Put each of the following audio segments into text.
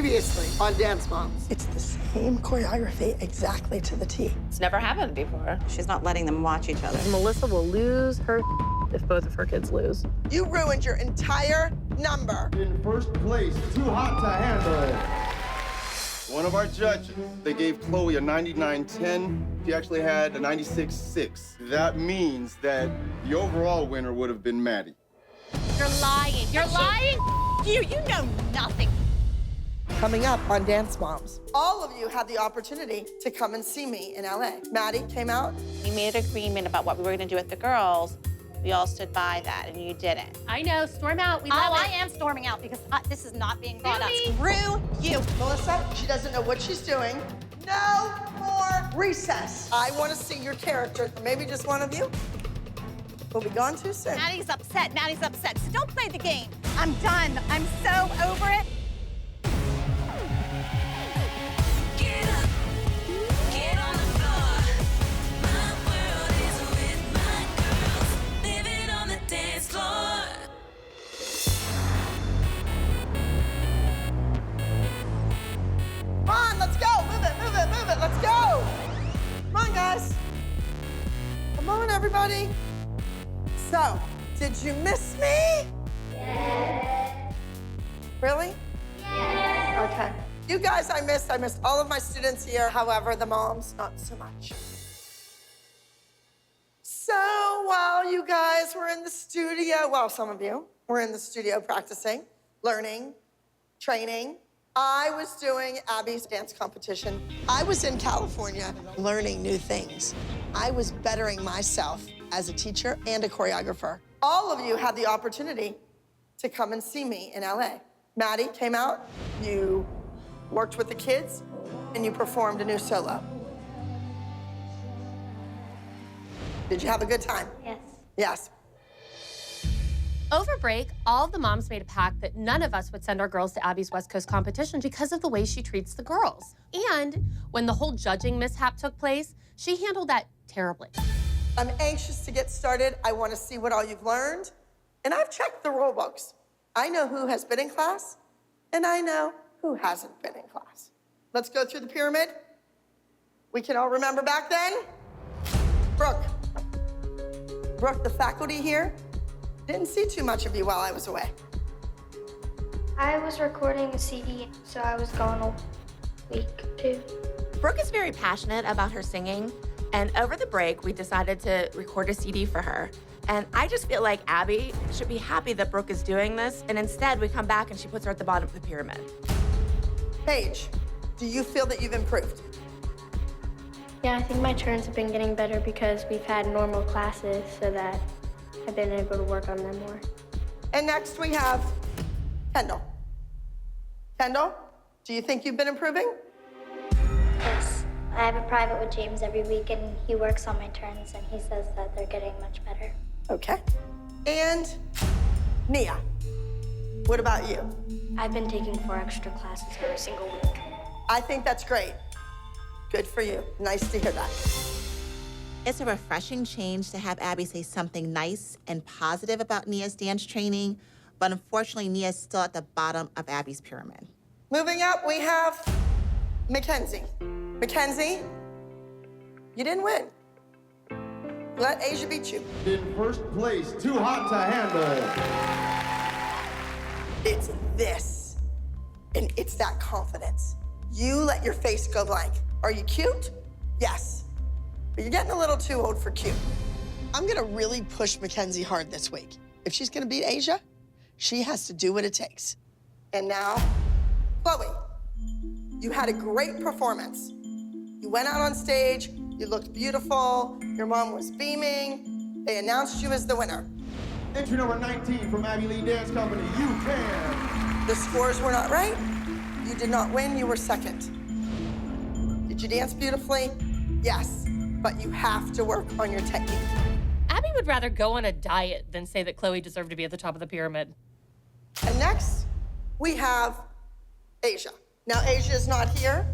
Previously on Dance Moms. It's the same choreography exactly to the T. It's never happened before. She's not letting them watch each other. Melissa will lose her if both of her kids lose. You ruined your entire number. In first place, Too Hot to Handle. One of our judges, they gave Chloe a 99.10. She actually had a 96.6. That means that the overall winner would have been Maddie. You're lying. You're lying. You know nothing. Coming up on Dance Moms. All of you had the opportunity to come and see me in LA. Maddie came out. We made an agreement about what we were going to do with the girls. We all stood by that, and you didn't. I know. Storm out. We love it. I am storming out because this is not being brought up. Screw you. Melissa, she doesn't know what she's doing. No more recess. I want to see your character. Maybe just one of you. We'll be gone too soon. Maddie's upset. Maddie's upset. So don't play the game. I'm done. I'm so over it. Get up, get on the floor. My world is with my girls, living on the dance floor. Come on, let's go. Move it, move it, move it. Let's go. Come on, guys. Come on, everybody. So, did you miss me? Yes. Really? Yes. Okay. You guys I missed all of my students here. However, the moms, not so much. So while you guys were in the studio, well, some of you were in the studio practicing, learning, training, I was doing Abby's dance competition. I was in California learning new things. I was bettering myself as a teacher and a choreographer. All of you had the opportunity to come and see me in LA. Maddie came out, you worked with the kids, and you performed a new solo. Did you have a good time? Yes. Yes. Over break, all of the moms made a pact that none of us would send our girls to Abby's West Coast competition because of the way she treats the girls. And when the whole judging mishap took place, she handled that terribly. I'm anxious to get started. I want to see what all you've learned. And I've checked the rule books. I know who has been in class, and I know who hasn't been in class. Let's go through the pyramid. We can all remember back then. Brooke, the faculty here, didn't see too much of you while I was away. I was recording a CD, so I was gone a week or two. Brooke is very passionate about her singing, and over the break, we decided to record a CD for her. And I just feel like Abby should be happy that Brooke is doing this, and instead we come back and she puts her at the bottom of the pyramid. Paige, do you feel that you've improved? Yeah, I think my turns have been getting better because we've had normal classes so that I've been able to work on them more. And next we have Kendall. Kendall, do you think you've been improving? Yes. I have a private with James every week, and he works on my turns, and he says that they're getting much better. Okay. And Nia, what about you? I've been taking 4 extra classes every single week. I think that's great. Good for you. Nice to hear that. It's a refreshing change to have Abby say something nice and positive about Nia's dance training, but unfortunately, Nia's still at the bottom of Abby's pyramid. Moving up, we have Mackenzie. Mackenzie, you didn't win. Let Asia beat you. In first place, Too Hot to Handle. It's this, and it's that confidence. You let your face go blank. Are you cute? Yes. But you're getting a little too old for cute. I'm gonna really push Mackenzie hard this week. If she's gonna beat Asia, she has to do what it takes. And now, Chloe, you had a great performance. You went out on stage, you looked beautiful, your mom was beaming, they announced you as the winner. Entry number 19 from Abby Lee Dance Company, You Can. The scores were not right. You did not win, you were second. Did you dance beautifully? Yes, but you have to work on your technique. Abby would rather go on a diet than say that Chloe deserved to be at the top of the pyramid. And next, we have Asia. Now, Asia is not here.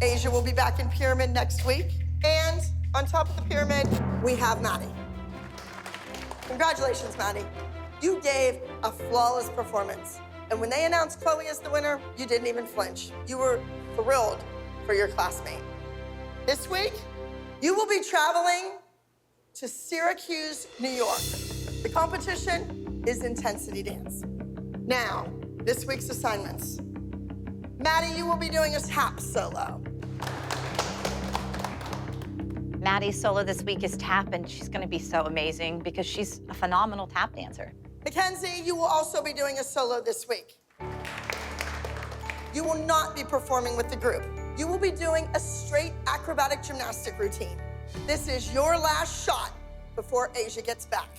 Asia will be back in pyramid next week. And on top of the pyramid, we have Maddie. Congratulations, Maddie. You gave a flawless performance. And when they announced Chloe as the winner, you didn't even flinch. You were thrilled for your classmate. This week, you will be traveling to Syracuse, New York. The competition is intensity dance. Now, this week's assignments. Maddie, you will be doing a tap solo. Maddie's solo this week is tap, and she's gonna be so amazing because she's a phenomenal tap dancer. Mackenzie, you will also be doing a solo this week. You will not be performing with the group. You will be doing a straight acrobatic gymnastic routine. This is your last shot before Asia gets back.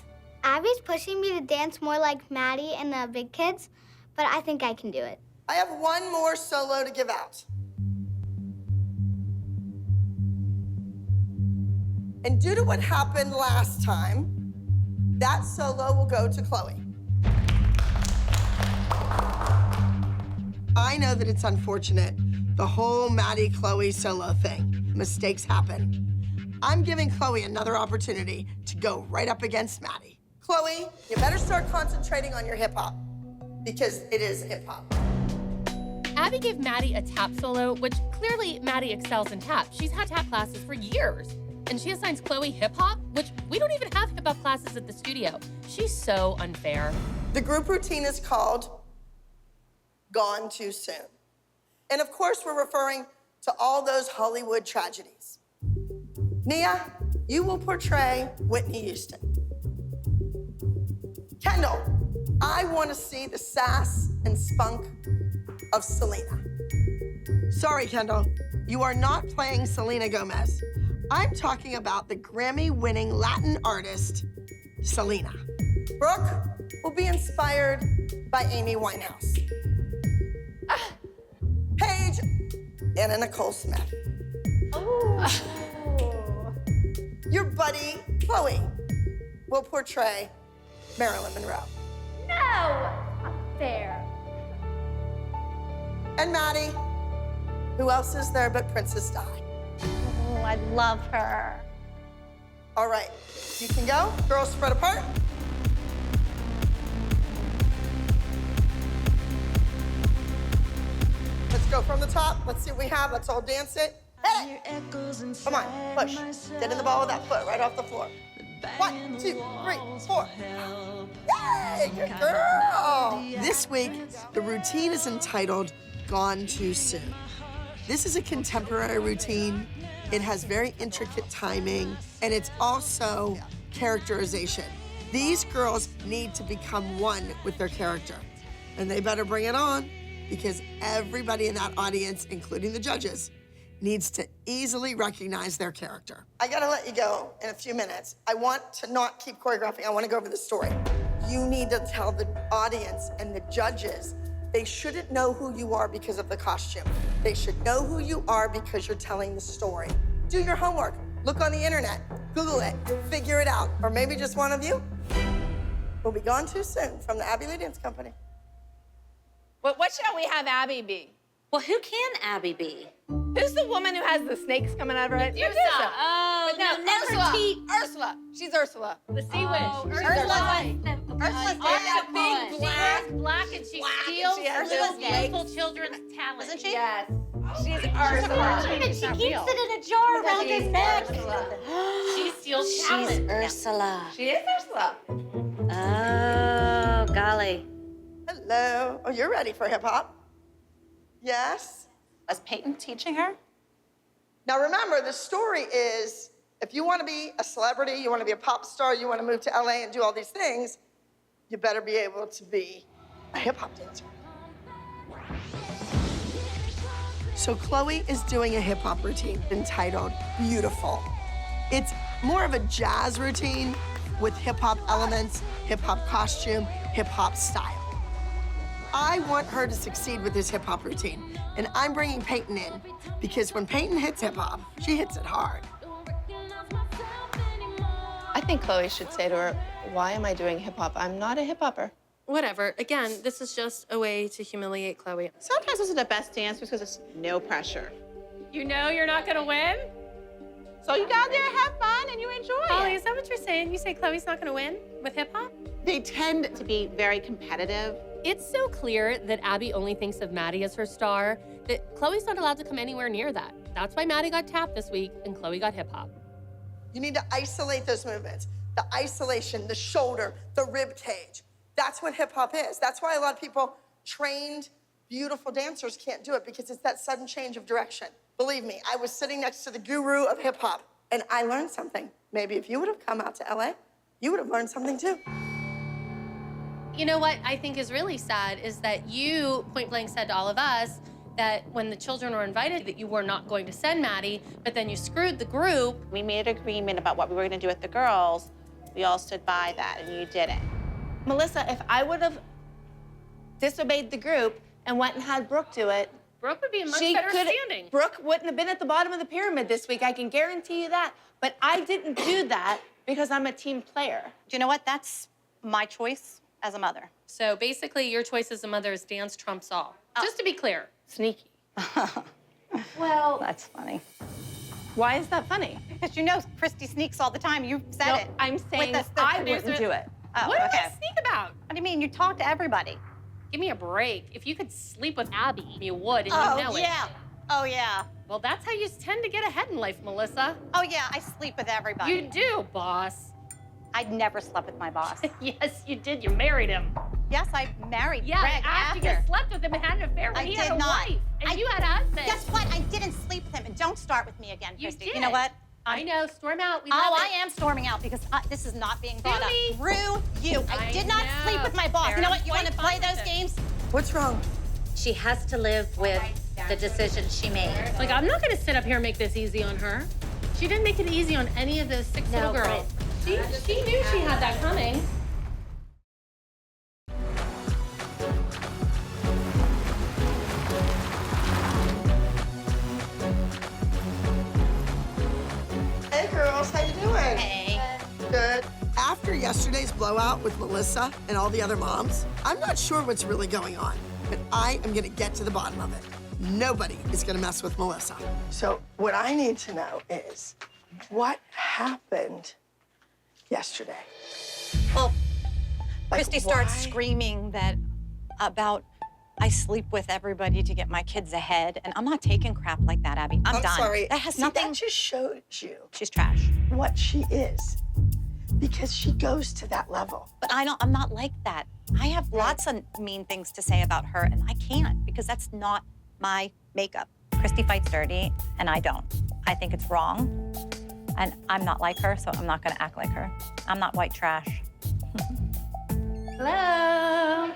Abby's pushing me to dance more like Maddie and the big kids, but I think I can do it. I have one more solo to give out. And due to what happened last time, that solo will go to Chloe. I know that it's unfortunate, the whole Maddie-Chloe solo thing. Mistakes happen. I'm giving Chloe another opportunity to go right up against Maddie. Chloe, you better start concentrating on your hip hop, because it is hip hop. Abby gave Maddie a tap solo, which clearly Maddie excels in tap. She's had tap classes for years. And she assigns Chloe hip hop, which we don't even have hip hop classes at the studio. She's so unfair. The group routine is called Gone Too Soon. And of course, we're referring to all those Hollywood tragedies. Nia, you will portray Whitney Houston. Kendall, I want to see the sass and spunk of Selena. Sorry, Kendall, you are not playing Selena Gomez. I'm talking about the Grammy-winning Latin artist, Selena. Brooke will be inspired by Amy Winehouse. Paige, Anna Nicole Smith. Your buddy, Chloe, will portray Marilyn Monroe. No! Not fair. And Maddie, who else is there but Princess Di? Oh, I love her. All right, you can go. Girls spread apart. Let's go from the top. Let's see what we have. Let's all dance it. Hit it. Come on, push. Get in the ball with that foot right off the floor. 1, 2, 3, 4. Yay, good girl. This week, the routine is entitled Gone Too Soon. This is a contemporary routine. It has very intricate timing, and it's also characterization. These girls need to become one with their character, and they better bring it on because everybody in that audience, including the judges, needs to easily recognize their character. I gotta let you go in a few minutes. I want to not keep choreographing. I want to go over the story. You need to tell the audience and the judges they shouldn't know who you are because of the costume. They should know who you are because you're telling the story. Do your homework. Look on the internet. Google it. Figure it out. Or maybe just one of you will be gone too soon from the Abby Lee Dance Company. What shall we have Abby be? Well, who can Abby be? Who's the woman who has the snakes coming out of her head? Medusa. Oh, But no, Ursula. She's Ursula. The sea witch. Ursula's That big black and she steals She has little those beautiful children's talent. Isn't she? Yes. She's Ursula. And she keeps it in a jar around her neck. She steals She's talent. Ursula. She is Ursula. Oh, golly. Hello. Oh, you're ready for hip hop? Yes? Was Peyton teaching her? Now remember, the story is if you want to be a celebrity, you want to be a pop star, you want to move to LA and do all these things, you better be able to be a hip hop dancer. So Chloe is doing a hip hop routine entitled Beautiful. It's more of a jazz routine with hip hop elements, hip hop costume, hip hop style. I want her to succeed with this hip hop routine, and I'm bringing Peyton in because when Peyton hits hip hop, she hits it hard. I think Chloe should say to her, why am I doing hip hop? I'm not a hip hopper. Whatever. Again, this is just a way to humiliate Chloe. Sometimes those are the best dancers because it's no pressure. You know you're not gonna win? So you go out there and have fun and you enjoy Holly, it. is that what you're saying? You say Chloe's not gonna win with hip hop? They tend to be very competitive It's so clear that Abby only thinks of Maddie as her star that Chloe's not allowed to come anywhere near that. That's why Maddie got tap this week and Chloe got hip hop. You need to isolate those movements. The isolation, the shoulder, the rib cage. That's what hip hop is. That's why a lot of people, trained, beautiful dancers can't do it, because it's that sudden change of direction. Believe me, I was sitting next to the guru of hip hop and I learned something. Maybe if you would have come out to LA, you would have learned something too. You know what I think is really sad is that you point blank said to all of us that when the children were invited that you were not going to send Maddie, but then you screwed the group. We made an agreement about what we were going to do with the girls. We all stood by that, and you didn't. Melissa, if I would have disobeyed the group and went and had Brooke do it, Brooke would be in much better standing. Brooke wouldn't have been at the bottom of the pyramid this week, I can guarantee you that. But I didn't do that because I'm a team player. Do you know what? That's my choice as a mother. So basically, your choice as a mother is dance trumps all. Just to be clear. Sneaky. Well, That's funny. why is that funny? Because you know Christy sneaks all the time. You said No, it. I'm saying I wouldn't do it. Oh, What do okay. I sneak about? What do you mean? You talk to everybody. Give me a break. If you could sleep with Abby, you would, and you know it. yeah. Oh, yeah. Well, that's how you tend to get ahead in life, Melissa. Oh, yeah. I sleep with everybody. You do, boss. I'd never slept with my boss. Yes, you did. You married him. Yes, I married Yeah, Greg after you slept with him and had an affair when I he did had a not. wife. And you had a husband. Guess what? I didn't sleep with him. And don't start with me again, You Christy. did. You know what? I know. Storm out. We Oh, love I it. am storming out because this is not being brought up. me. Through you. I I did not know. sleep with my boss. You know what? You Quite want to play fine with those it. games? What's wrong? She has to live with the decision she made. Like, I'm not going to sit up here and make this easy on her. She didn't make it easy on any of those 6 little No, girls. She knew she had that coming. Hey girls, how you doing? Hey. Good. After yesterday's blowout with Melissa and all the other moms, I'm not sure what's really going on, but I am gonna get to the bottom of it. Nobody is gonna mess with Melissa. So what I need to know is what happened yesterday? Well, Like, Christy starts why? screaming that about I sleep with everybody to get my kids ahead, and I'm not taking crap like that, Abby. I'm done. sorry. That has See, nothing. That just shows you She's trash. what she is, because she goes to that level. But I'm not like that. I have lots of mean things to say about her, and I can't because that's not my makeup. Christy fights dirty, and I don't. I think it's wrong, and I'm not like her, so I'm not gonna act like her. I'm not white trash. Hello.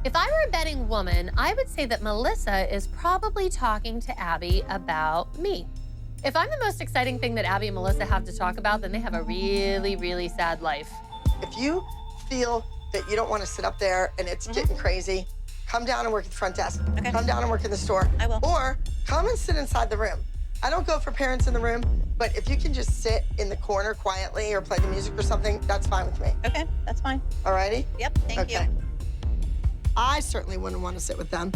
If I were a betting woman, I would say that Melissa is probably talking to Abby about me. If I'm the most exciting thing that Abby and Melissa have to talk about, then they have a really, really sad life. If you feel that you don't want to sit up there and it's getting crazy, come down and work at the front desk. Okay. Come down and work in the store. I will. Or come and sit inside the room. I don't go for parents in the room, but if you can just sit in the corner quietly or play the music or something, that's fine with me. Okay, that's fine. Alrighty? Yep, thank you. I certainly wouldn't want to sit with them.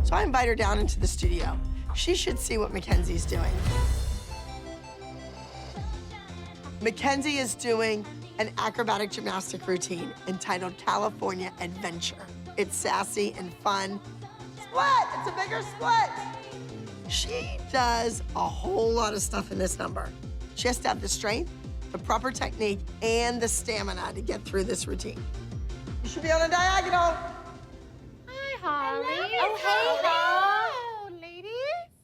So I invite her down into the studio. She should see what Mackenzie's doing. Mackenzie is doing an acrobatic gymnastic routine entitled California Adventure. It's sassy and fun. Split! It's a bigger split! She does a whole lot of stuff in this number. She has to have the strength, the proper technique, and the stamina to get through this routine. You should be on a diagonal. Hi, Holly. Oh, hey, Hello, ladies.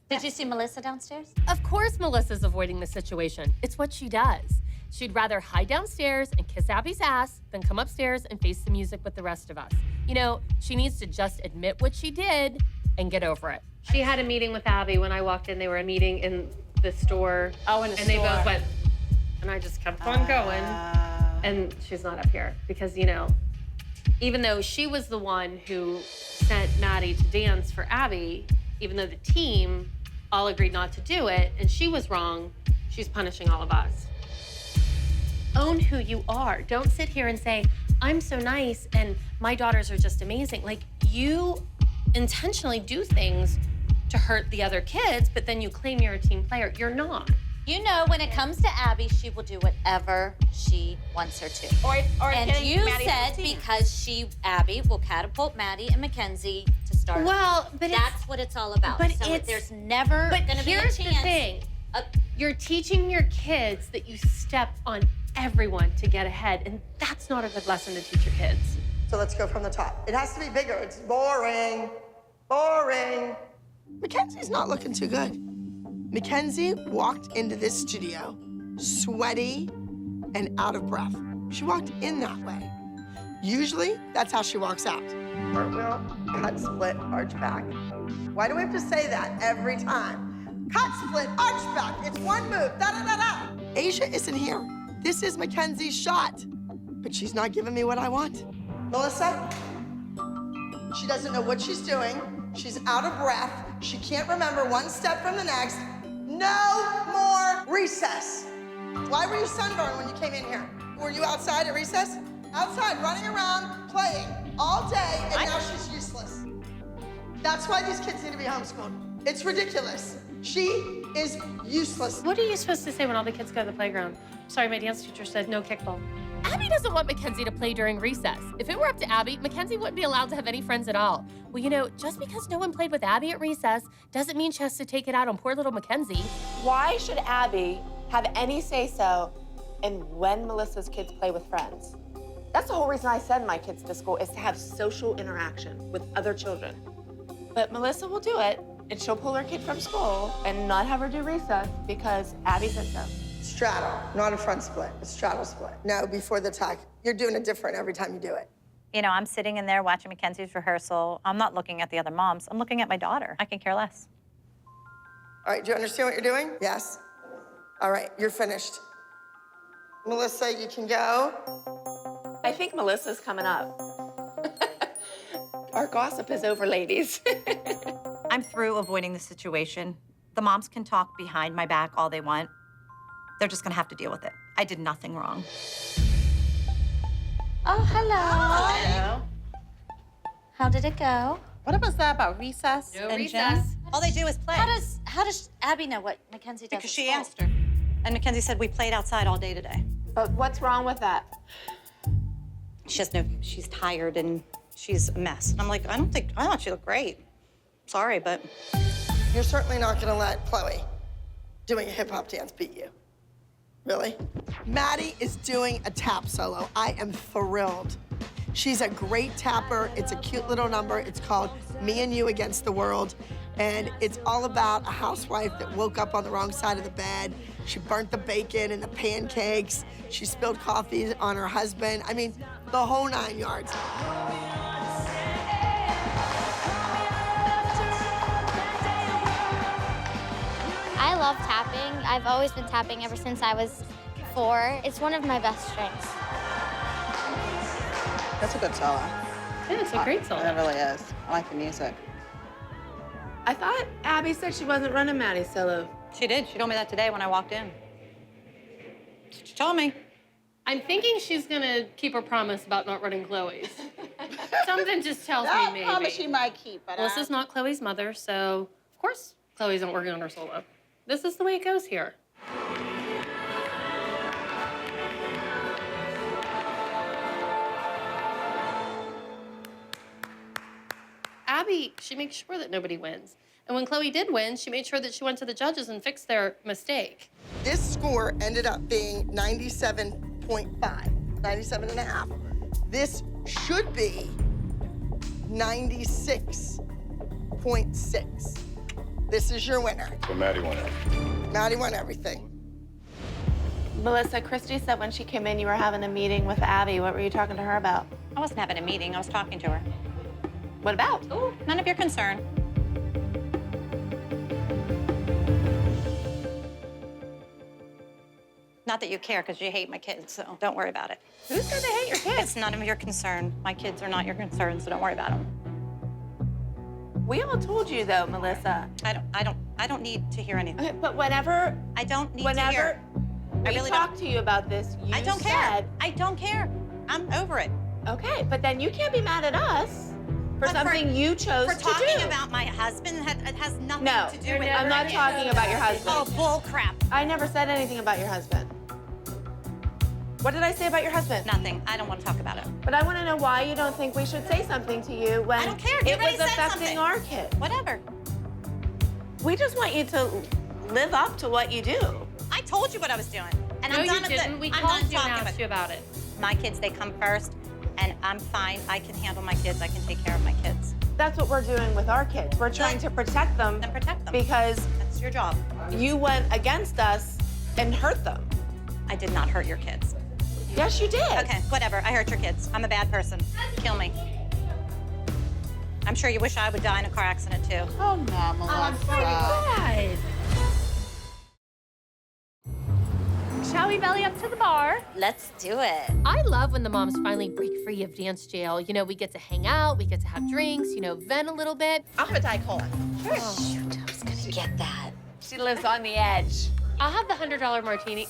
Did you see Melissa downstairs? Of course Melissa's avoiding the situation. It's what she does. She'd rather hide downstairs and kiss Abby's ass than come upstairs and face the music with the rest of us. You know, she needs to just admit what she did and get over it. She had a meeting with Abby when I walked in. They were meeting in the store. Oh, in the And they store. both went, and I just kept on going. And she's not up here because, you know, even though she was the one who sent Maddie to dance for Abby, even though the team all agreed not to do it, and she was wrong, she's punishing all of us. Own who you are. Don't sit here and say, I'm so nice and my daughters are just amazing. Like, you intentionally do things to hurt the other kids, but then you claim you're a team player. You're not. You know, when it comes to Abby, she will do whatever she wants her to. And getting you Maddie said 15. because Abby will catapult Maddie and Mackenzie to start. Well, but that's what it's all about. but so it's- there's never But going to be a here's chance. the thing. You're teaching your kids that you step on everyone to get ahead, and that's not a good lesson to teach your kids. So let's go from the top. It has to be bigger. It's boring. Boring. Mackenzie's not looking too good. Mackenzie walked into this studio sweaty and out of breath. She walked in that way. Usually, that's how she walks out. Cartwheel, cut, split, arch back. Why do we have to say that every time? Cut, split, arch back. It's one move. Da-da-da-da. Asia isn't here. This is Mackenzie's shot. But she's not giving me what I want. Melissa, she doesn't know what she's doing. She's out of breath. She can't remember one step from the next. No more recess. Why were you sunburned when you came in here? Were you outside at recess? Outside, running around, playing all day, and now she's useless. That's why these kids need to be homeschooled. It's ridiculous. She is useless. What are you supposed to say when all the kids go to the playground? Sorry, my dance teacher said no kickball. Abby doesn't want Mackenzie to play during recess. If it were up to Abby, Mackenzie wouldn't be allowed to have any friends at all. Well, you know, just because no one played with Abby at recess doesn't mean she has to take it out on poor little Mackenzie. Why should Abby have any say-so in when Melissa's kids play with friends? That's the whole reason I send my kids to school, is to have social interaction with other children. But Melissa will do it, and she'll pull her kid from school and not have her do recess because Abby said so. Straddle, not a front split, a straddle split. No, before the tuck. You're doing it different every time you do it. You know, I'm sitting in there watching Mackenzie's rehearsal. I'm not looking at the other moms. I'm looking at my daughter. I can care less. All right, do you understand what you're doing? Yes? All right, you're finished. Melissa, you can go. I think Melissa's coming up. Our gossip is over, ladies. I'm through avoiding the situation. The moms can talk behind my back all they want. They're just gonna have to deal with it. I did nothing wrong. Oh, hello. Hello. How did it go? What was that about recess? No and recess. gym? All they do is play. How does Abby know what Mackenzie does? Because at she school? asked her. And Mackenzie said we played outside all day today. But what's wrong with that? She's tired and she's a mess. And I'm like, I thought she looked great. Sorry, but You're certainly not gonna let Chloe doing a hip hop dance beat you. Really? Maddie is doing a tap solo. I am thrilled. She's a great tapper. It's a cute little number. It's called Me and You Against the World. And it's all about a housewife that woke up on the wrong side of the bed. She burnt the bacon and the pancakes. She spilled coffee on her husband. I mean, the whole 9 yards. I love tapping. I've always been tapping ever since I was 4. It's one of my best strengths. That's a good solo. Yeah, it's a great solo. It really is. I like the music. I thought Abby said she wasn't running Maddie's solo. she did. She told me that today when I walked in. She told me. I'm thinking she's gonna keep her promise about not running Chloe's. Something just tells me maybe. Promise she might keep, but Melissa's not Chloe's mother, so of course Chloe's not working on her solo. This is the way it goes here. Abby, she makes sure that nobody wins. And when Chloe did win, she made sure that she went to the judges and fixed their mistake. This score ended up being 97.5, 97 and a half. This should be 96.6. This is your winner. So Maddie won it. Maddie won everything. Melissa, Christy said when she came in you were having a meeting with Abby. What were you talking to her about? I wasn't having a meeting. I was talking to her. What about? Ooh, none of your concern. Not that you care, because you hate my kids, so don't worry about it. Who's gonna hate your kids? It's none of your concern. My kids are not your concern, so don't worry about them. We all told you though, Melissa. I don't need to hear anything. Okay, but whenever I don't need to hear. whenever I we really talked to you about this, you I don't said, care. I don't care. I'm over it. okay, but then you can't be mad at us for something you chose For to talking do. about my husband, it has nothing No, to do with I'm not talking about your husband. Oh, bull crap. I never said anything about your husband. What did I say about your husband? Nothing. I don't want to talk about it. But I want to know why you don't think we should say something to you when I don't care. You it already was said affecting something. our kid. Whatever. We just want you to live up to what you do. I told you what I was doing. And No, I'm you done with didn't. it. We I'm called done you and talking asked you about it. My kids, they come first, and I'm fine. I can handle my kids. I can take care of my kids. That's what we're doing with our kids. We're trying to protect them. Then protect them. Because That's your job. you went against us and hurt them. I did not hurt your kids. Yes, you did. Okay, whatever. I hurt your kids. I'm a bad person. Kill me. I'm sure you wish I would die in a car accident, too. Oh, no, Melissa. Shall we belly up to the bar? Let's do it. I love when the moms finally break free of dance jail. You know, we get to hang out, we get to have drinks, you know, vent a little bit. I'll have a Diet Cola. Shoot, I was gonna get that. She lives on the edge. I'll have the $100 martini.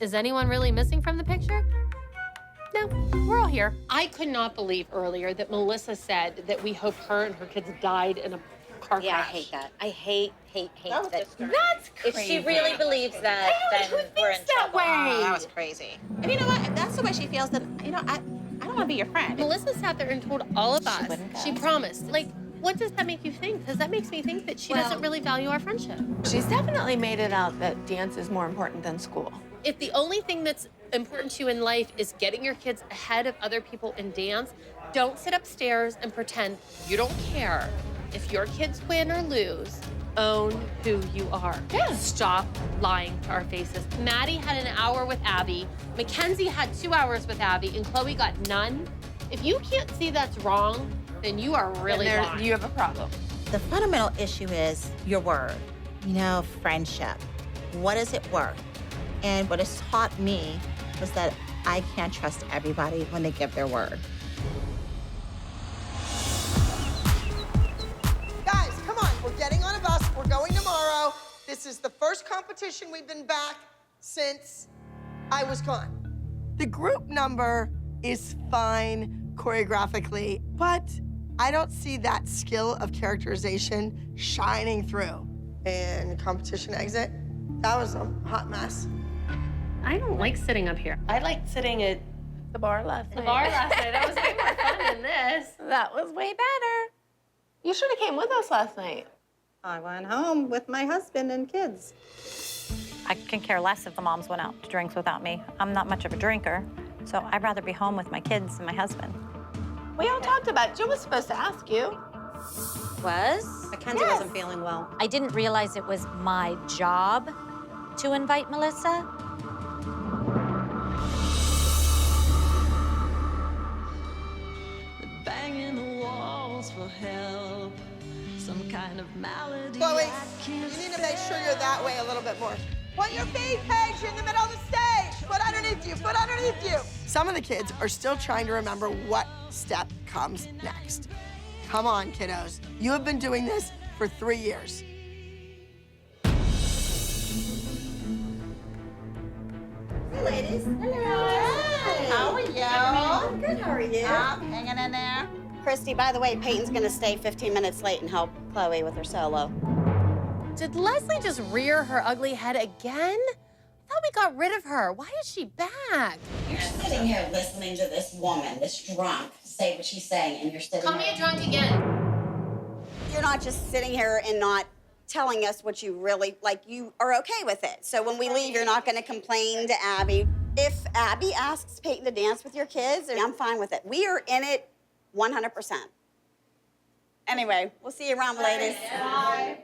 Is anyone really missing from the picture? No, we're all here. I could not believe earlier that Melissa said that we hope her and her kids died in a car Yeah, I crash. hate that. I hate that. That's If she really believes that, then we're in trouble. Oh, that was crazy. And you know what? If that's the way she feels, then, you know, I don't want to be your friend. Melissa sat there and told all of us. wouldn't go. She promised. Like, what does that make you think? Because that makes me think that she doesn't really value our friendship. She's definitely made it out that dance is more important than school. If the only thing that's important to you in life is getting your kids ahead of other people in dance, don't sit upstairs and pretend you don't care. If your kids win or lose, own who you are. Yeah. Stop lying to our faces. Maddie had an hour with Abby, Mackenzie had 2 hours with Abby, and Chloe got none. If you can't see that's wrong, then you are really lying. You have a problem. The fundamental issue is your word, you know, friendship. What is it worth? And what it's taught me was that I can't trust everybody when they give their word. Guys, come on. We're getting on a bus. We're going tomorrow. This is the first competition we've been back since I was gone. The group number is fine choreographically, but I don't see that skill of characterization shining through. And competition exit, that was a hot mess. I don't like sitting up here. I liked sitting at the bar last night. The bar last night, that was way more fun than this. That was way better. You should have came with us last night. I went home with my husband and kids. I can care less if the moms went out to drinks without me. I'm not much of a drinker, so I'd rather be home with my kids and my husband. We all talked about it. Jill was supposed to ask you. Was? Mackenzie wasn't feeling well. I didn't realize it was my job to invite Melissa. Banging the walls for help. Some kind of malady. Chloe, you need to make sure you're that way a little bit more. Put your feet, Paige, in the middle of the stage. Foot underneath you, foot underneath you. Some of the kids are still trying to remember what step comes next. Come on, kiddos. You have been doing this for 3 years. Hey, ladies. Hello. How are you? Good, how are you? Hanging in there. Christy, by the way, Peyton's gonna stay 15 minutes late and help Chloe with her solo. Did Leslie just rear her ugly head again? I thought we got rid of her. Why is she back? You're sitting here listening to this woman, this drunk, say what she's saying, and you're sitting Call me here. a drunk again. You're not just sitting here and not telling us what you really, like, you are okay with it. So when we leave, you're not gonna complain to Abby. If Abby asks Peyton to dance with your kids, I'm fine with it. We are in it 100%. Anyway, we'll see you around, ladies. Bye.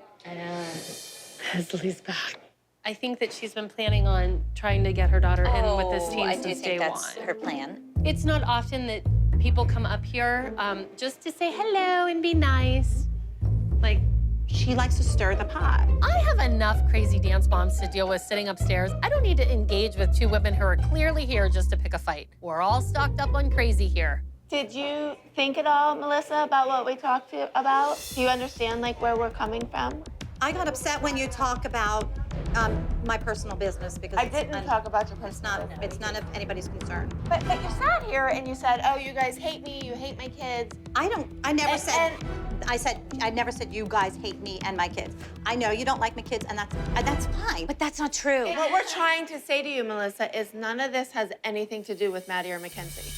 Leslie's back. I think that she's been planning on trying to get her daughter in with this team I do since think day that's one. her plan. It's not often that people come up here just to say hello and be nice. Like, She likes to stir the pot. I have enough crazy dance moms to deal with sitting upstairs. I don't need to engage with two women who are clearly here just to pick a fight. We're all stocked up on crazy here. Did you think at all, Melissa, about what we talked about? Do you understand, like, where we're coming from? I got upset when you talk about my personal business because I didn't talk about your personal business. It's none of anybody's concern. But you sat here and you said, oh, you guys hate me, you hate my kids. I never said I never said you guys hate me and my kids. I know you don't like my kids, and that's fine. But that's not true. What we're trying to say to you, Melissa, is none of this has anything to do with Maddie or Mackenzie.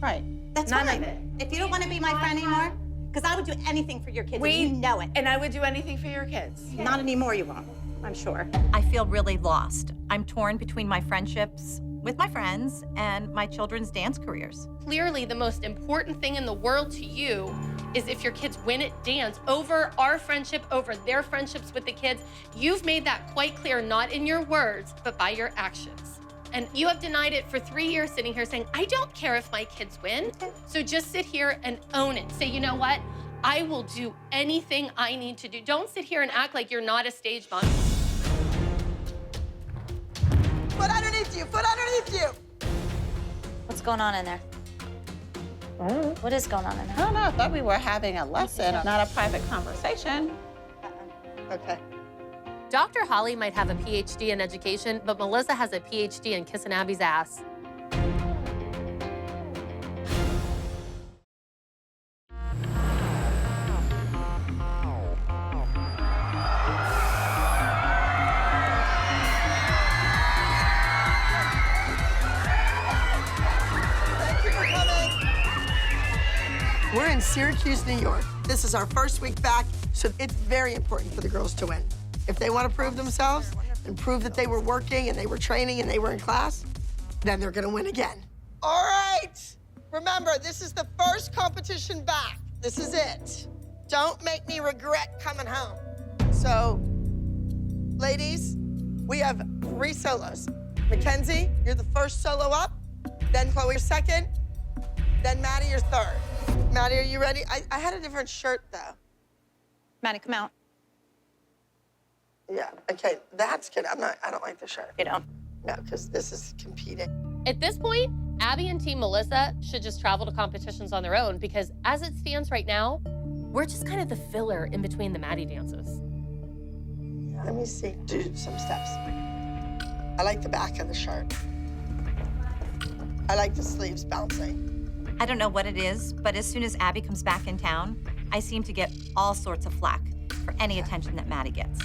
Right. That's None fine. of it. If you don't want to be my friend anymore, because I would do anything for your kids, and you know it. And I would do anything for your kids. Not anymore, you won't, I'm sure. I feel really lost. I'm torn between my friendships with my friends and my children's dance careers. Clearly, the most important thing in the world to you is if your kids win at dance over our friendship, over their friendships with the kids. You've made that quite clear, not in your words, but by your actions. And you have denied it for 3 years, sitting here saying, I don't care if my kids win. So just sit here and own it. Say, you know what? I will do anything I need to do. Don't sit here and act like you're not a stage mom. Foot underneath you, foot underneath you. What's going on in there? What is going on in there? I don't know, I thought we were having a lesson, not a private conversation. Okay. Dr. Holly might have a PhD in education, but Melissa has a PhD in kissing Abby's ass. Thank you for coming. We're in Syracuse, New York. This is our first week back, so it's very important for the girls to win. If they want to prove themselves and prove that they were working and they were training and they were in class, then they're gonna win again. All right, remember, this is the first competition back. This is it. Don't make me regret coming home. So, ladies, we have 3 solos. Mackenzie, you're the first solo up, then Chloe, you're second, then Maddie, you're third. Maddie, are you ready? I had a different shirt, though. Maddie, come out. Yeah, okay, that's good. I don't like the shirt. You don't? No, because this is competing. At this point, Abby and Team Melissa should just travel to competitions on their own because as it stands right now, we're just kind of the filler in between the Maddie dances. Let me see, do some steps. I like the back of the shirt. I like the sleeves bouncing. I don't know what it is, but as soon as Abby comes back in town, I seem to get all sorts of flack for any attention that Maddie gets.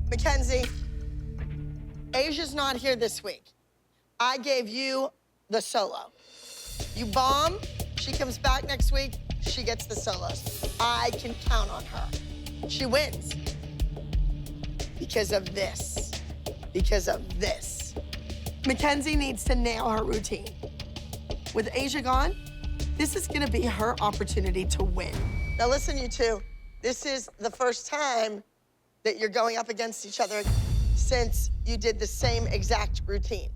Mackenzie, Asia's not here this week. I gave you the solo. You bomb, she comes back next week, she gets the solos. I can count on her. She wins. Because of this. Because of this. Mackenzie needs to nail her routine. With Asia gone, this is gonna be her opportunity to win. Now listen, you two, this is the first time that you're going up against each other since you did the same exact routine.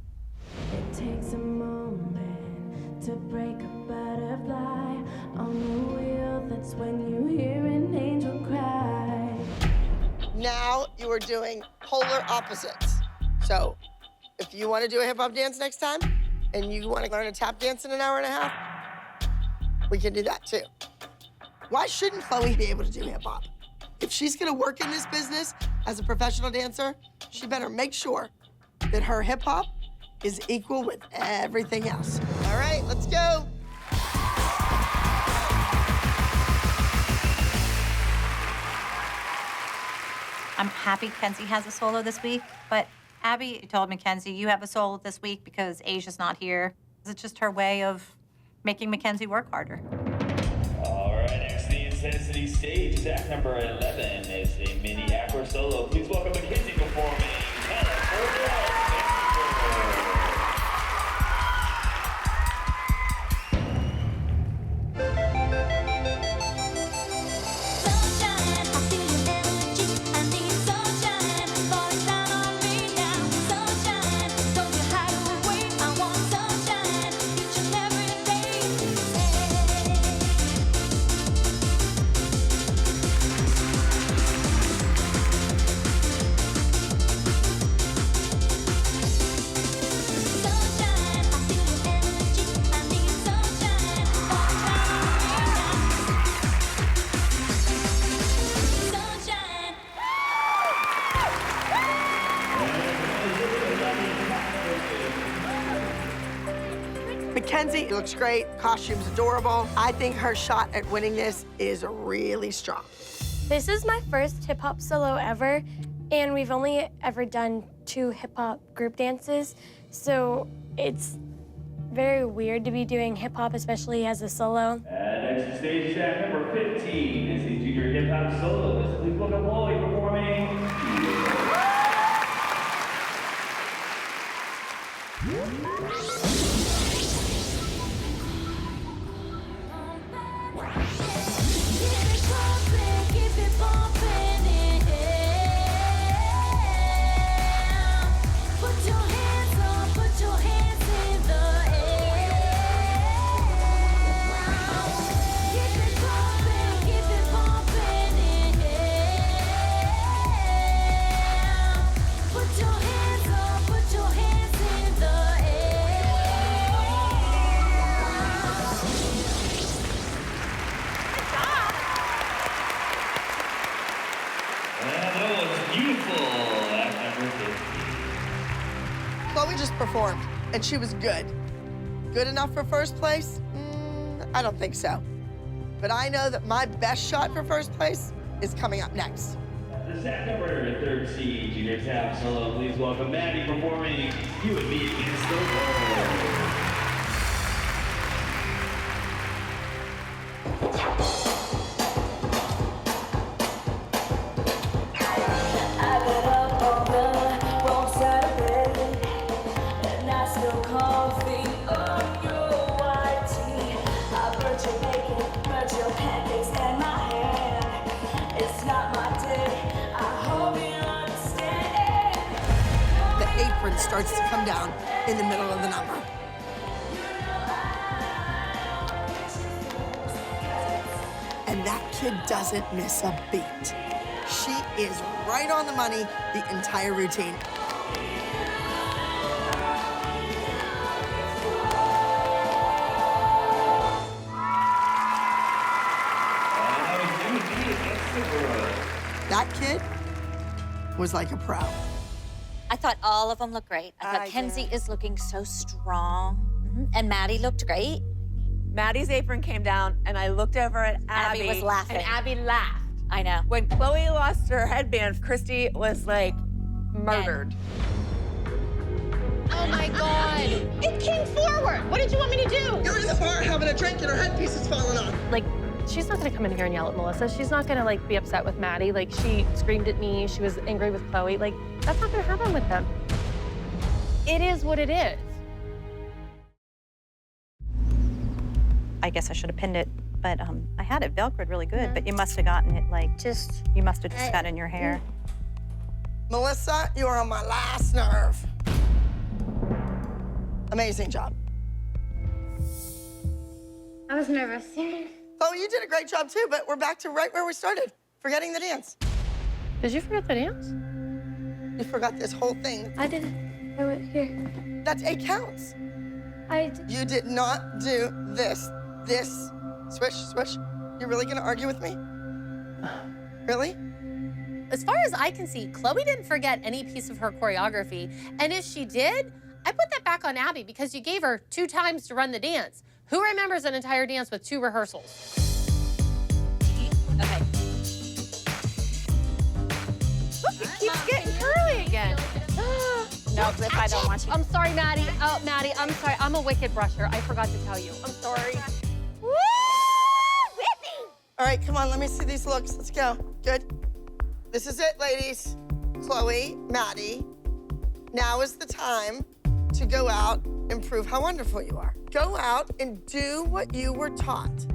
It takes a moment to break a butterfly on the wheel. That's when you hear an angel cry. Now you are doing polar opposites. So if you want to do a hip hop dance next time and you want to learn a tap dance in an hour and a half, we can do that too. Why shouldn't Chloe be able to do hip hop? If she's gonna work in this business as a professional dancer, she better make sure that her hip hop is equal with everything else. All right, let's go. I'm happy Kenzie has a solo this week, but Abby told Mackenzie, you have a solo this week because Asia's not here. It's just her way of making Mackenzie work harder. All right, next to the intensity stage is act number 11. It's a mini acro solo. Please welcome Mackenzie performing California. Kenzie looks great. Costume's adorable. I think her shot at winning this is really strong. This is my first hip hop solo ever, and we've only ever done 2 hip hop group dances, so it's very weird to be doing hip hop, especially as a solo. Next to stage is act number 15 is a junior hip hop soloist. Please welcome Chloe performing. Chloe just performed, and she was good. Good enough for first place? I don't think so. But I know that my best shot for first place is coming up next. The sack number 13, junior tap solo. Please welcome Maddie performing You and Me Against the World. Starts to come down in the middle of the number. And that kid doesn't miss a beat. She is right on the money the entire routine. That kid was like a pro. I thought all of them looked great. I thought Kenzie is looking so strong. And Maddie looked great. Maddie's apron came down, and I looked over at Abby. Abby was laughing. And Abby laughed. I know. When Chloe lost her headband, Christy was like murdered. Oh my God. It came forward. What did you want me to do? You're in the bar having a drink and her headpiece is falling off. Like, she's not gonna come in here and yell at Melissa. She's not gonna like be upset with Maddie. Like, she screamed at me. She was angry with Chloe. Like, that's not gonna happen with them. It is what it is. I guess I should have pinned it, but I had it Velcroed really good, but you must have gotten it like, you must have just got in your hair. Melissa, you are on my last nerve. Amazing job. I was nervous. Oh, you did a great job too, but we're back to right where we started, forgetting the dance. Did you forget the dance? You forgot this whole thing. I didn't. I went here. That's 8 counts. You did not do this. This. Swish, swish. You're really gonna argue with me? Really? As far as I can see, Chloe didn't forget any piece of her choreography. And if she did, I put that back on Abby because you gave her 2 times to run the dance. Who remembers an entire dance with 2 rehearsals? Okay. Look, it keeps getting curly again. No, if I don't want to. I'm sorry, Maddie. Oh, Maddie, I'm sorry. I'm a wicked brusher. I forgot to tell you. I'm sorry. Woo! Whitney! All right, come on, let me see these looks. Let's go. Good. This is it, ladies. Chloe, Maddie, now is the time to go out and prove how wonderful you are. Go out and do what you were taught.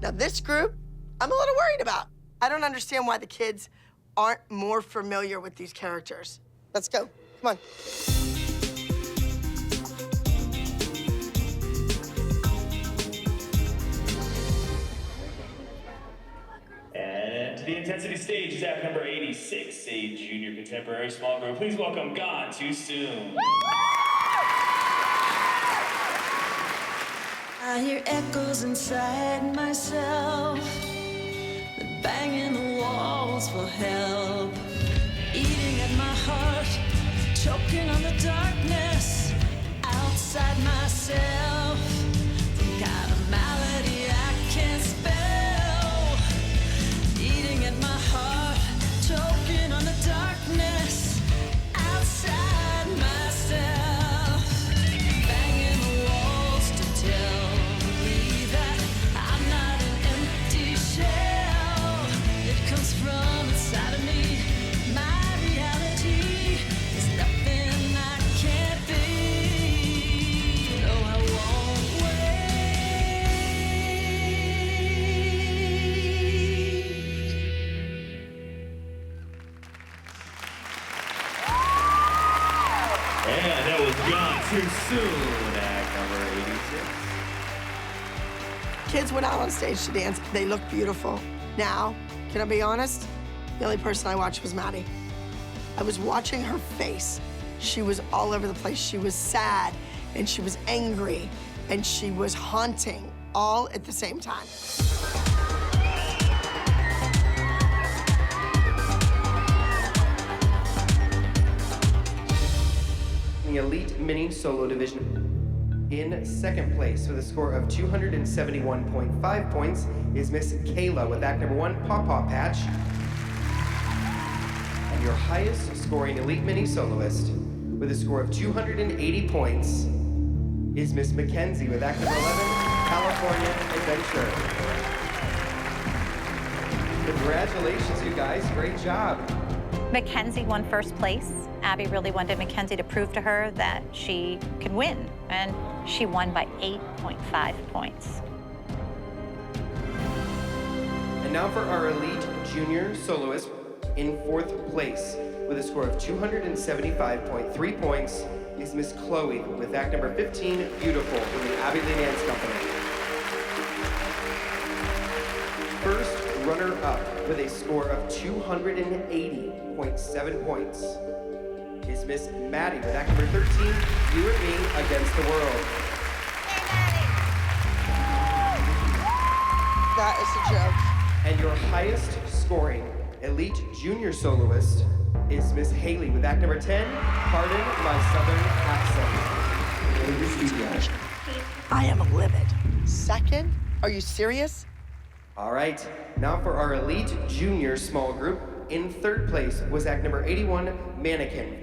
Now, this group, I'm a little worried about. I don't understand why the kids aren't more familiar with these characters. Let's go. Come on. And to the intensity stage is act number 86, a junior contemporary small group. Please welcome Gone Too Soon. I hear echoes inside myself, the banging the walls for help, eating at my heart, choking on the darkness outside myself. kids went out on stage to dance. They looked beautiful. Now, can I be honest? The only person I watched was Maddie. I was watching her face. She was all over the place. She was sad, and she was angry, and she was haunting, all at the same time. In the Elite Mini Solo Division. In second place with a score of 271.5 points is Miss Kayla with act number 1, Paw Paw Patch. And your highest scoring Elite Mini Soloist with a score of 280 points is Miss Mackenzie with act number 11, California Adventure. Congratulations, you guys. Great job. Mackenzie won first place. Abby really wanted Mackenzie to prove to her that she could win, and she won by 8.5 points. And now for our Elite Junior Soloist in fourth place with a score of 275.3 points is Miss Chloe with act number 15, Beautiful, from the Abby Lee Dance Company. First runner-up with a score of 280.7 points is Miss Maddie with act number 13, You and Me Against the World. That is a joke. And your highest scoring Elite Junior Soloist is Miss Haley with act number 10, Pardon My Southern Accent. I am livid. Second? Are you serious? All right, now for our Elite Junior Small Group. In third place was act number 81, Mannequin.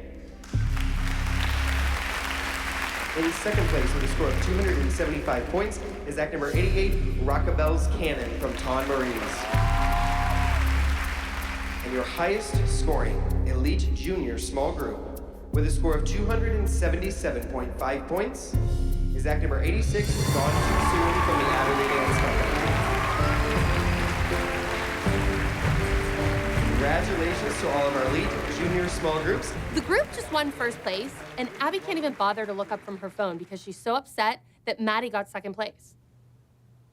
In second place with a score of 275 points is act number 88, Rockabelle's Cannon from Ton Marines. And your highest scoring Elite Junior Small Group with a score of 277.5 points is act number 86, Gone Too Soon from the Adelaide Dance Company. Congratulations to all of our Elite Junior Small Groups. The group just won first place, and Abby can't even bother to look up from her phone because she's so upset that Maddie got second place.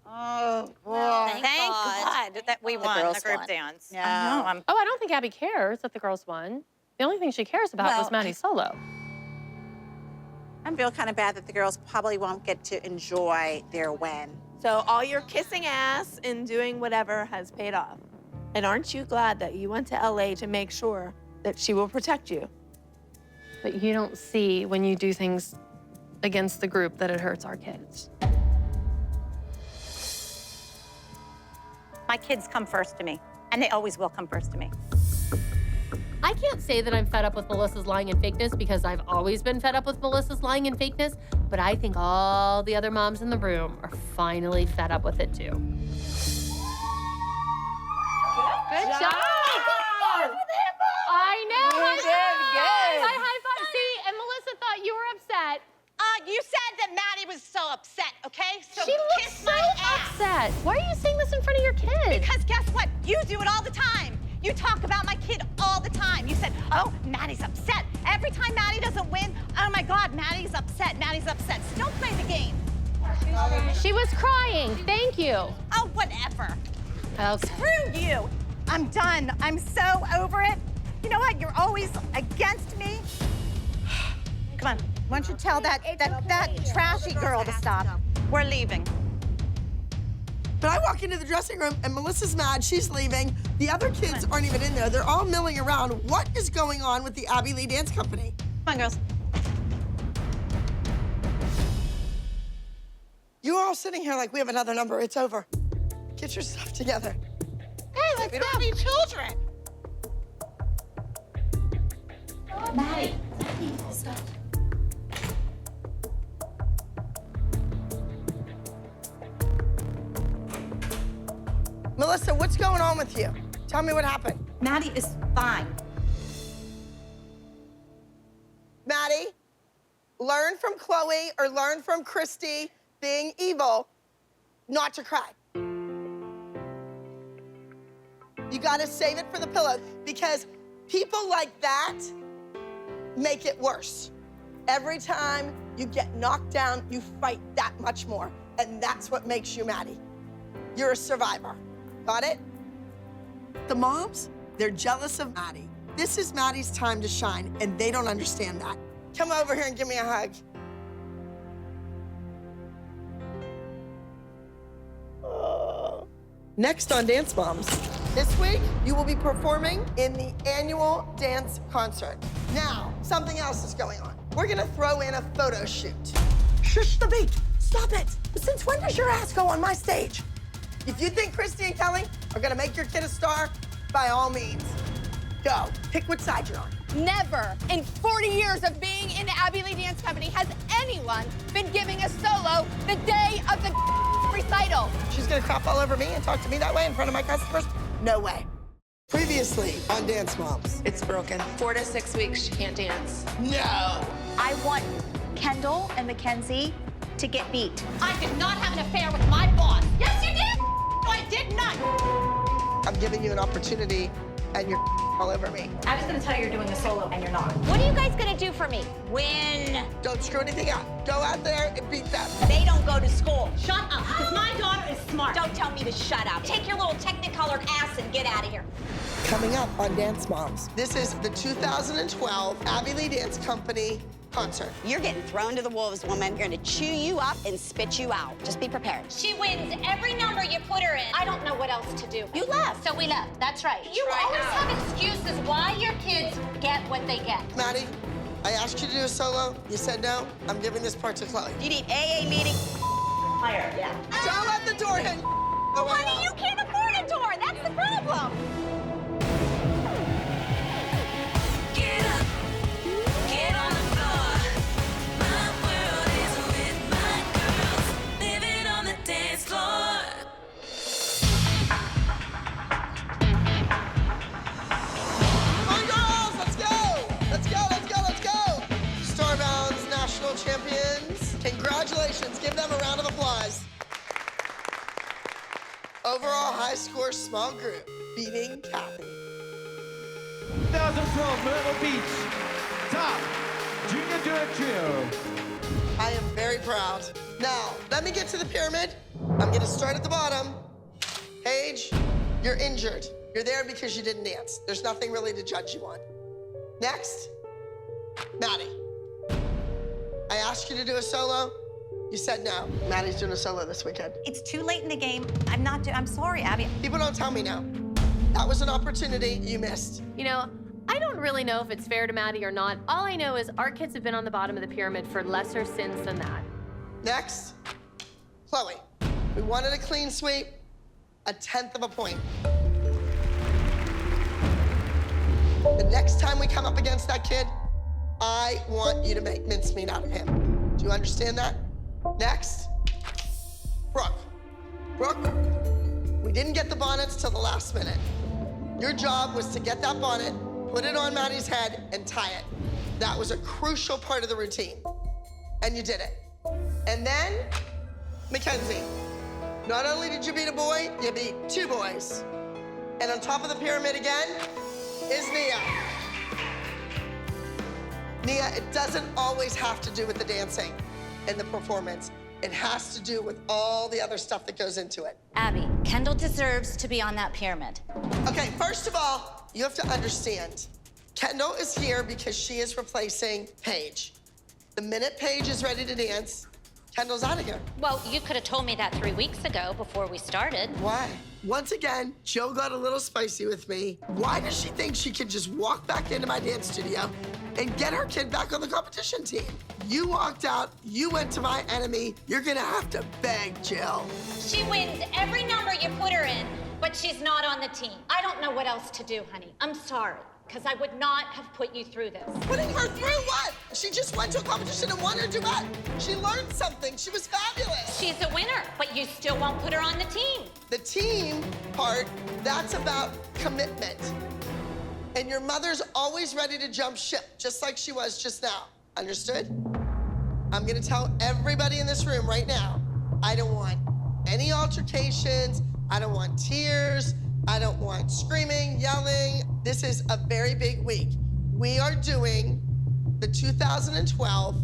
Oh, boy. Thank God that we won the group dance. I know. Oh, I don't think Abby cares that the girls won. The only thing she cares about was Maddie's solo. I feel kind of bad that the girls probably won't get to enjoy their win. So all your kissing ass and doing whatever has paid off. And aren't you glad that you went to LA to make sure that she will protect you? But you don't see when you do things against the group that it hurts our kids. My kids come first to me, and they always will come first to me. I can't say that I'm fed up with Melissa's lying and fakeness because I've always been fed up with Melissa's lying and fakeness, but I think all the other moms in the room are finally fed up with it too. Good job. I know. You did good. I high five. See, and Melissa thought you were upset. You said that Maddie was so upset, okay? So She looks kiss so my ass. upset. Why are you saying this in front of your kids? Because guess what? You do it all the time. You talk about my kid all the time. You said, oh, Maddie's upset. Every time Maddie doesn't win, oh my God, Maddie's upset. Maddie's upset. So don't play the game. She was crying. Thank you. Oh, whatever. Okay. Screw you. I'm done. I'm so over it. You know what? You're always against me. Come on. Why don't you tell that trashy girl to stop? We're leaving. But I walk into the dressing room and Melissa's mad, she's leaving. The other kids aren't even in there. They're all milling around. What is going on with the Abby Lee Dance Company? Come on, girls. You're all sitting here like we have another number. It's over. Get your stuff together. Hey, let's go. We don't have any children. Maddie, Melissa, what's going on with you? Tell me what happened. Maddie is fine. Maddie, learn from Chloe or learn from Christy being evil not to cry. You gotta save it for the pillow because people like that make it worse. Every time you get knocked down, you fight that much more. And that's what makes you Maddie. You're a survivor. Got it? The moms, they're jealous of Maddie. This is Maddie's time to shine, and they don't understand that. Come over here and give me a hug. Next on Dance Moms. This week, you will be performing in the annual dance concert. Now, something else is going on. We're gonna throw in a photo shoot. Shush the beat. Stop it. Since when does your ass go on my stage? If you think Christy and Kelly are gonna make your kid a star, by all means, go. Pick which side you're on. Never in 40 years of being in the Abby Lee Dance Company has anyone been giving a solo the day of the recital. She's gonna crap all over me and talk to me that way in front of my customers? No way. Previously on Dance Moms. It's broken. 4 to 6 weeks, she can't dance. No. I want Kendall and Mackenzie to get beat. I did not have an affair with my boss. Yes, you did. No, I did not. I'm giving you an opportunity and you're all over me. I was gonna tell you you're doing a solo and you're not. What are you guys gonna do for me? Win. Don't screw anything up. Go out there and beat them. They don't go to school. Shut up, because my daughter is smart. Don't tell me to shut up. Take your little technicolored ass and get out of here. Coming up on Dance Moms, this is the 2012 Abby Lee Dance Company concert. You're getting thrown to the wolves, woman. You're gonna chew you up and spit you out. Just be prepared. She wins every number you put her in. I don't know what else to do. You left. So we left. That's right. You always have excuses why your kids get what they get. Maddie, I asked you to do a solo. You said no. I'm giving this part to Chloe. You need AA meeting. Higher, yeah. Don't let the door hit. Honey, you can't afford a door. That's the problem. Get up, get on the floor. My world is with my girls, living on the dance floor. Come on, girls, let's go. Let's go, let's go, let's go. Starbound's national champions. Congratulations. Give them a round of applause. Overall high score small group, beating Kathy. 2012 Myrtle Beach Top Junior Duet Trio. I am very proud. Now, let me get to the pyramid. I'm gonna start at the bottom. Paige, you're injured. You're there because you didn't dance. There's nothing really to judge you on. Next, Maddie. I asked you to do a solo. You said no. Maddie's doing a solo this weekend. It's too late in the game. I'm sorry, Abby. People don't tell me now. That was an opportunity you missed. You know, I don't really know if it's fair to Maddie or not. All I know is our kids have been on the bottom of the pyramid for lesser sins than that. Next, Chloe. We wanted a clean sweep, 1/10 of a point. The next time we come up against that kid, I want you to make mincemeat out of him. Do you understand that? Next, Brooke. Brooke, we didn't get the bonnets till the last minute. Your job was to get that bonnet, put it on Maddie's head, and tie it. That was a crucial part of the routine, and you did it. And then, Mackenzie, not only did you beat a boy, you beat 2 boys. And on top of the pyramid again is Nia. Nia, it doesn't always have to do with the dancing and the performance. It has to do with all the other stuff that goes into it. Abby, Kendall deserves to be on that pyramid. Okay, first of all, you have to understand, Kendall is here because she is replacing Paige. The minute Paige is ready to dance, Kendall's out of here. Well, you could have told me that 3 weeks ago before we started. Why? Once again, Joe got a little spicy with me. Why does she think she can just walk back into my dance studio and get her kid back on the competition team? You walked out, you went to my enemy. You're gonna have to beg, Jill. She wins every number you put her in, but she's not on the team. I don't know what else to do, honey. I'm sorry, because I would not have put you through this. Putting her through what? She just went to a competition and won her duet. She learned something. She was fabulous. She's a winner, but you still won't put her on the team. The team part, that's about commitment. And your mother's always ready to jump ship, just like she was just now. Understood? I'm gonna tell everybody in this room right now, I don't want any altercations. I don't want tears. I don't want screaming, yelling. This is a very big week. We are doing the 2012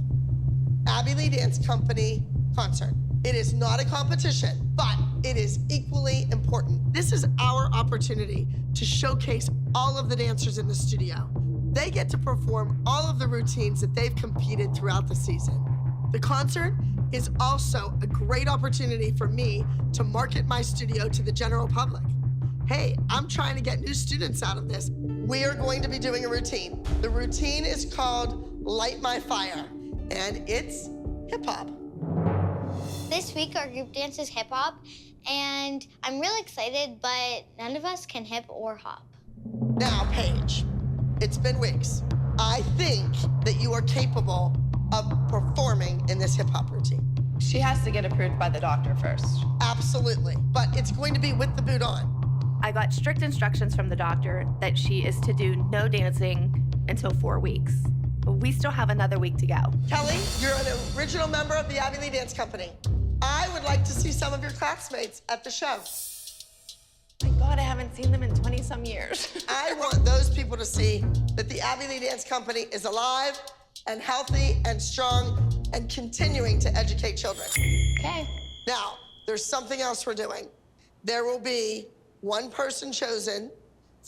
Abby Lee Dance Company concert. It is not a competition, but it is equally important. This is our opportunity to showcase all of the dancers in the studio. They get to perform all of the routines that they've competed throughout the season. The concert is also a great opportunity for me to market my studio to the general public. Hey, I'm trying to get new students out of this. We are going to be doing a routine. The routine is called Light My Fire, and it's hip hop. This week our group dance is hip hop, and I'm really excited, but none of us can hip or hop. Now, Paige, it's been weeks. I think that you are capable of performing in this hip hop routine. She has to get approved by the doctor first. Absolutely, but it's going to be with the boot on. I got strict instructions from the doctor that she is to do no dancing until 4 weeks. But we still have another week to go. Kelly, you're an original member of the Abby Lee Dance Company. I would like to see some of your classmates at the show. My God, I haven't seen them in 20-some years. I want those people to see that the Abby Lee Dance Company is alive and healthy and strong and continuing to educate children. Okay. Now, there's something else we're doing. There will be one person chosen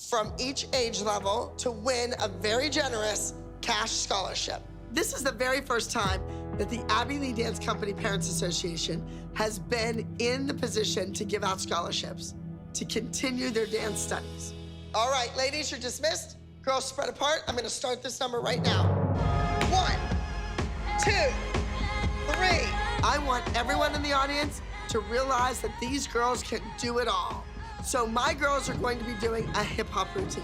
from each age level to win a very generous cash scholarship. This is the very first time that the Abby Lee Dance Company Parents Association has been in the position to give out scholarships to continue their dance studies. All right, ladies, you're dismissed. Girls, spread apart. I'm gonna start this number right now. 1, 2, 3. I want everyone in the audience to realize that these girls can do it all. So my girls are going to be doing a hip hop routine.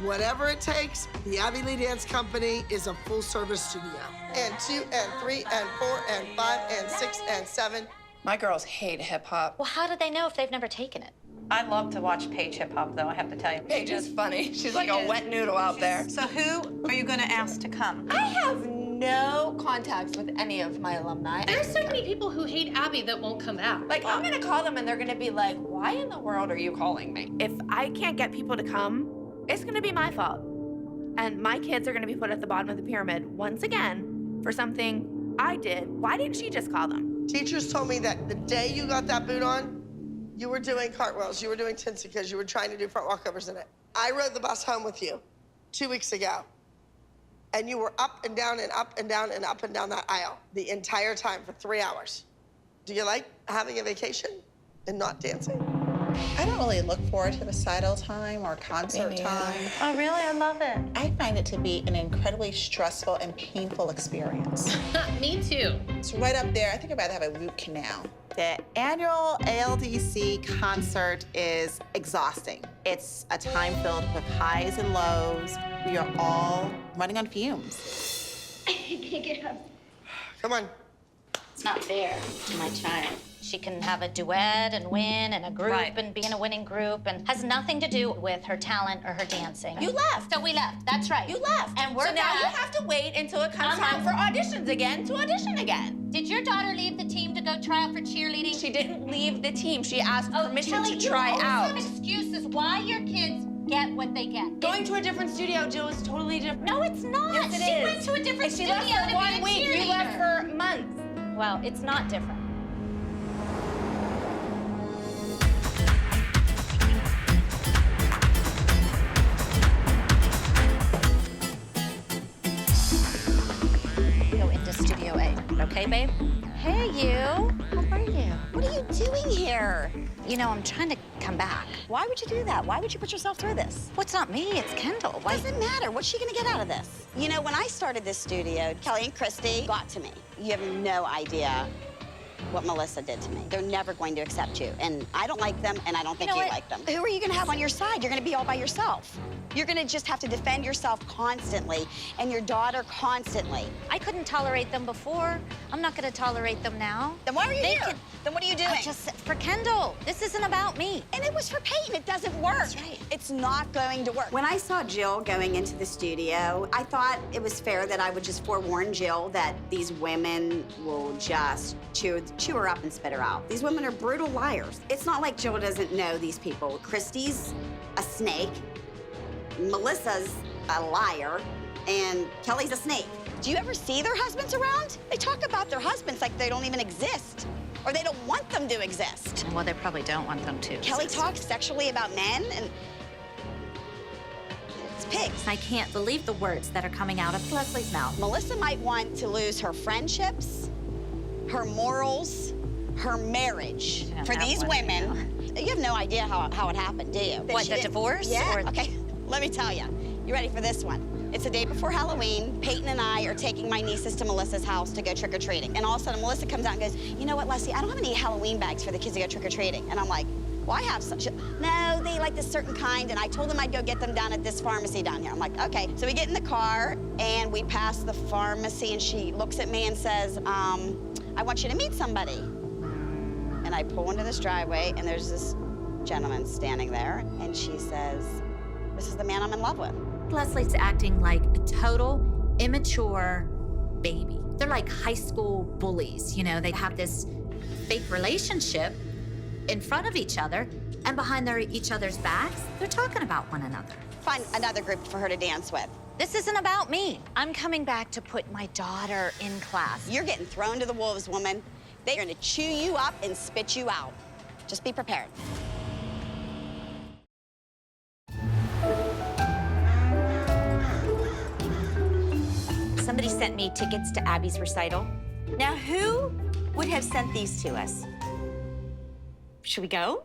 Whatever it takes, the Abby Lee Dance Company is a full service studio. And 2 and 3 and 4 and 5 and 6 and 7. My girls hate hip hop. Well, how do they know if they've never taken it? I love to watch Paige hip hop, though, I have to tell you. Paige is funny. She's like a wet noodle out there. So who are you going to ask to come? I have no contacts with any of my alumni. There's so many people who hate Abby that won't come back. Like, I'm gonna call them and they're gonna be like, why in the world are you calling me? If I can't get people to come, it's gonna be my fault. And my kids are gonna be put at the bottom of the pyramid once again for something I did. Why didn't she just call them? Teachers told me that the day you got that boot on, you were doing cartwheels, you were doing tinsikas, you were trying to do front walkovers in it. I rode the bus home with you 2 weeks ago, and you were up and down and up and down and up and down that aisle the entire time for 3 hours. Do you like having a vacation and not dancing? I don't really look forward to recital time or concert time. Oh, really? I love it. I find it to be an incredibly stressful and painful experience. Me too. It's right up there. I think I'd rather have a root canal. The annual ALDC concert is exhausting. It's a time filled with highs and lows. We are all running on fumes. I can't get up. Come on. It's not fair to my child. She can have a duet and win and a group and be in a winning group and has nothing to do with her talent or her dancing. You left. So we left, that's right. You left. And we're so now back. you have to wait until it comes time for auditions again to audition again. Did your daughter leave the team to go try out for cheerleading? She didn't leave the team. She asked permission Kelly, to try you out. always have excuses why your kids get what they get. Going to a different studio, Jill, is totally different. No, it's not. Yes, it she is. went to a different And she studio left for to 1 be a week. You left cheerleader. for months. Well, it's not different. Go into Studio A, okay, babe? Hey, you. How are you? What are you doing here? You know, I'm trying to come back. Why would you do that? Why would you put yourself through this? Well, it's not me, it's Kendall. Why? Doesn't matter. What's she gonna get out of this? You know, when I started this studio, Kelly and Christy got to me. You have no idea what Melissa did to me. They're never going to accept you. And I don't like them, and I don't think you like them. Who are you gonna have on your side? You're gonna be all by yourself. You're gonna just have to defend yourself constantly, and your daughter constantly. I couldn't tolerate them before. I'm not gonna tolerate them now. Then why are you here? Then what are you doing? Just for Kendall. This isn't about me. And it was for Peyton. It doesn't work. That's right. It's not going to work. When I saw Jill going into the studio, I thought it was fair that I would just forewarn Jill that these women will just chew her up and spit her out. These women are brutal liars. It's not like Jill doesn't know these people. Christy's a snake, Melissa's a liar, and Kelly's a snake. Do you ever see their husbands around? They talk about their husbands like they don't even exist. or they don't want them to exist. Well, they probably don't want them to. Kelly talks sexually about men, and it's pigs. I can't believe the words that are coming out of Leslie's mouth. Melissa might want to lose her friendships, her morals, her marriage. For these women, you have no idea how it happened, do you? What, the divorce? Yeah. Or- Okay, let me tell you. You ready for this one? It's the day before Halloween. Peyton and I are taking my nieces to Melissa's house to go trick-or-treating. And all of a sudden, Melissa comes out and goes, you know what, Leslie, I don't have any Halloween bags for the kids to go trick-or-treating. And I'm like, well, I have some. No, they like this certain kind, and I told them I'd go get them down at this pharmacy down here. I'm like, okay. So we get in the car, and we pass the pharmacy, and she looks at me and says, I want you to meet somebody. And I pull into this driveway, and there's this gentleman standing there, and she says, this is the man I'm in love with. Leslie's acting like a total immature baby. They're like high school bullies, you know? They have this fake relationship in front of each other, and behind each other's backs, they're talking about one another. Find another group for her to dance with. This isn't about me. I'm coming back to put my daughter in class. You're getting thrown to the wolves, woman. They're gonna chew you up and spit you out. Just be prepared. Somebody sent me tickets to Abby's recital. Now, who would have sent these to us? Should we go?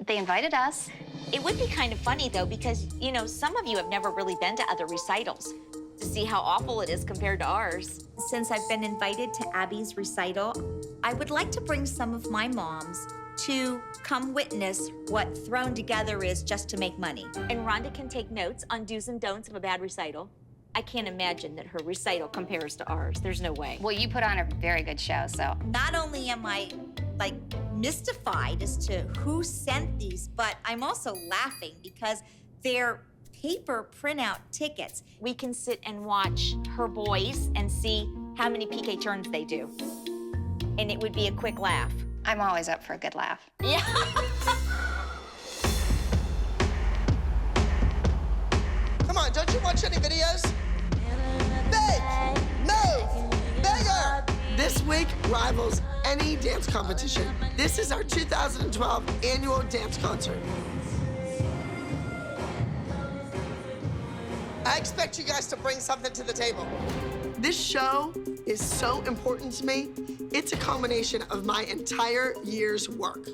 They invited us. It would be kind of funny, though, because, you know, some of you have never really been to other recitals to see how awful it is compared to ours. Since I've been invited to Abby's recital, I would like to bring some of my moms to come witness what thrown together is just to make money. And Rhonda can take notes on do's and don'ts of a bad recital. I can't imagine that her recital compares to ours. There's no way. Well, you put on a very good show, so. Not only am I, like, mystified as to who sent these, but I'm also laughing because they're paper printout tickets. We can sit and watch her boys and see how many PK turns they do. And it would be a quick laugh. I'm always up for a good laugh. Yeah. Come on, don't you watch any videos? Big, move, bigger. This week rivals any dance competition. This is our 2012 annual dance concert. I expect you guys to bring something to the table. This show is so important to me. It's a culmination of my entire year's work.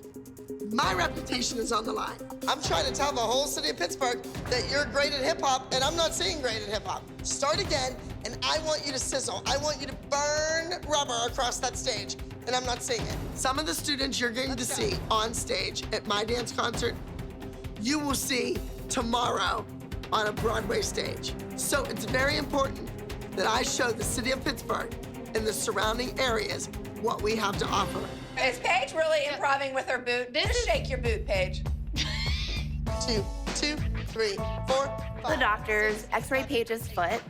My reputation is on the line. I'm trying to tell the whole city of Pittsburgh that you're great at hip hop, and I'm not seeing great at hip hop. Start again, and I want you to sizzle. I want you to burn rubber across that stage, and I'm not seeing it. Some of the students you're going to see on stage at my dance concert, you will see tomorrow on a Broadway stage. So it's very important that I show the city of Pittsburgh and the surrounding areas what we have to offer. Is Paige really improving with her boot? Just shake your boot, Paige. 2, 2, 3, 4, 5. The doctors x-rayed Paige's foot,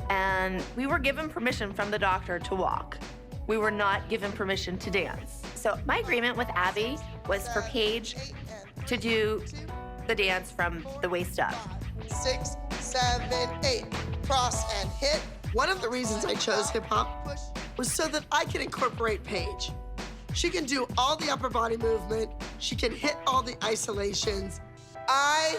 and we were given permission from the doctor to walk. We were not given permission to dance. So my agreement with Abby was for Paige to do the dance from the waist up. 6, 7, 8. Cross and hit. One of the reasons I chose hip hop was so that I can incorporate Paige. She can do all the upper body movement. She can hit all the isolations. I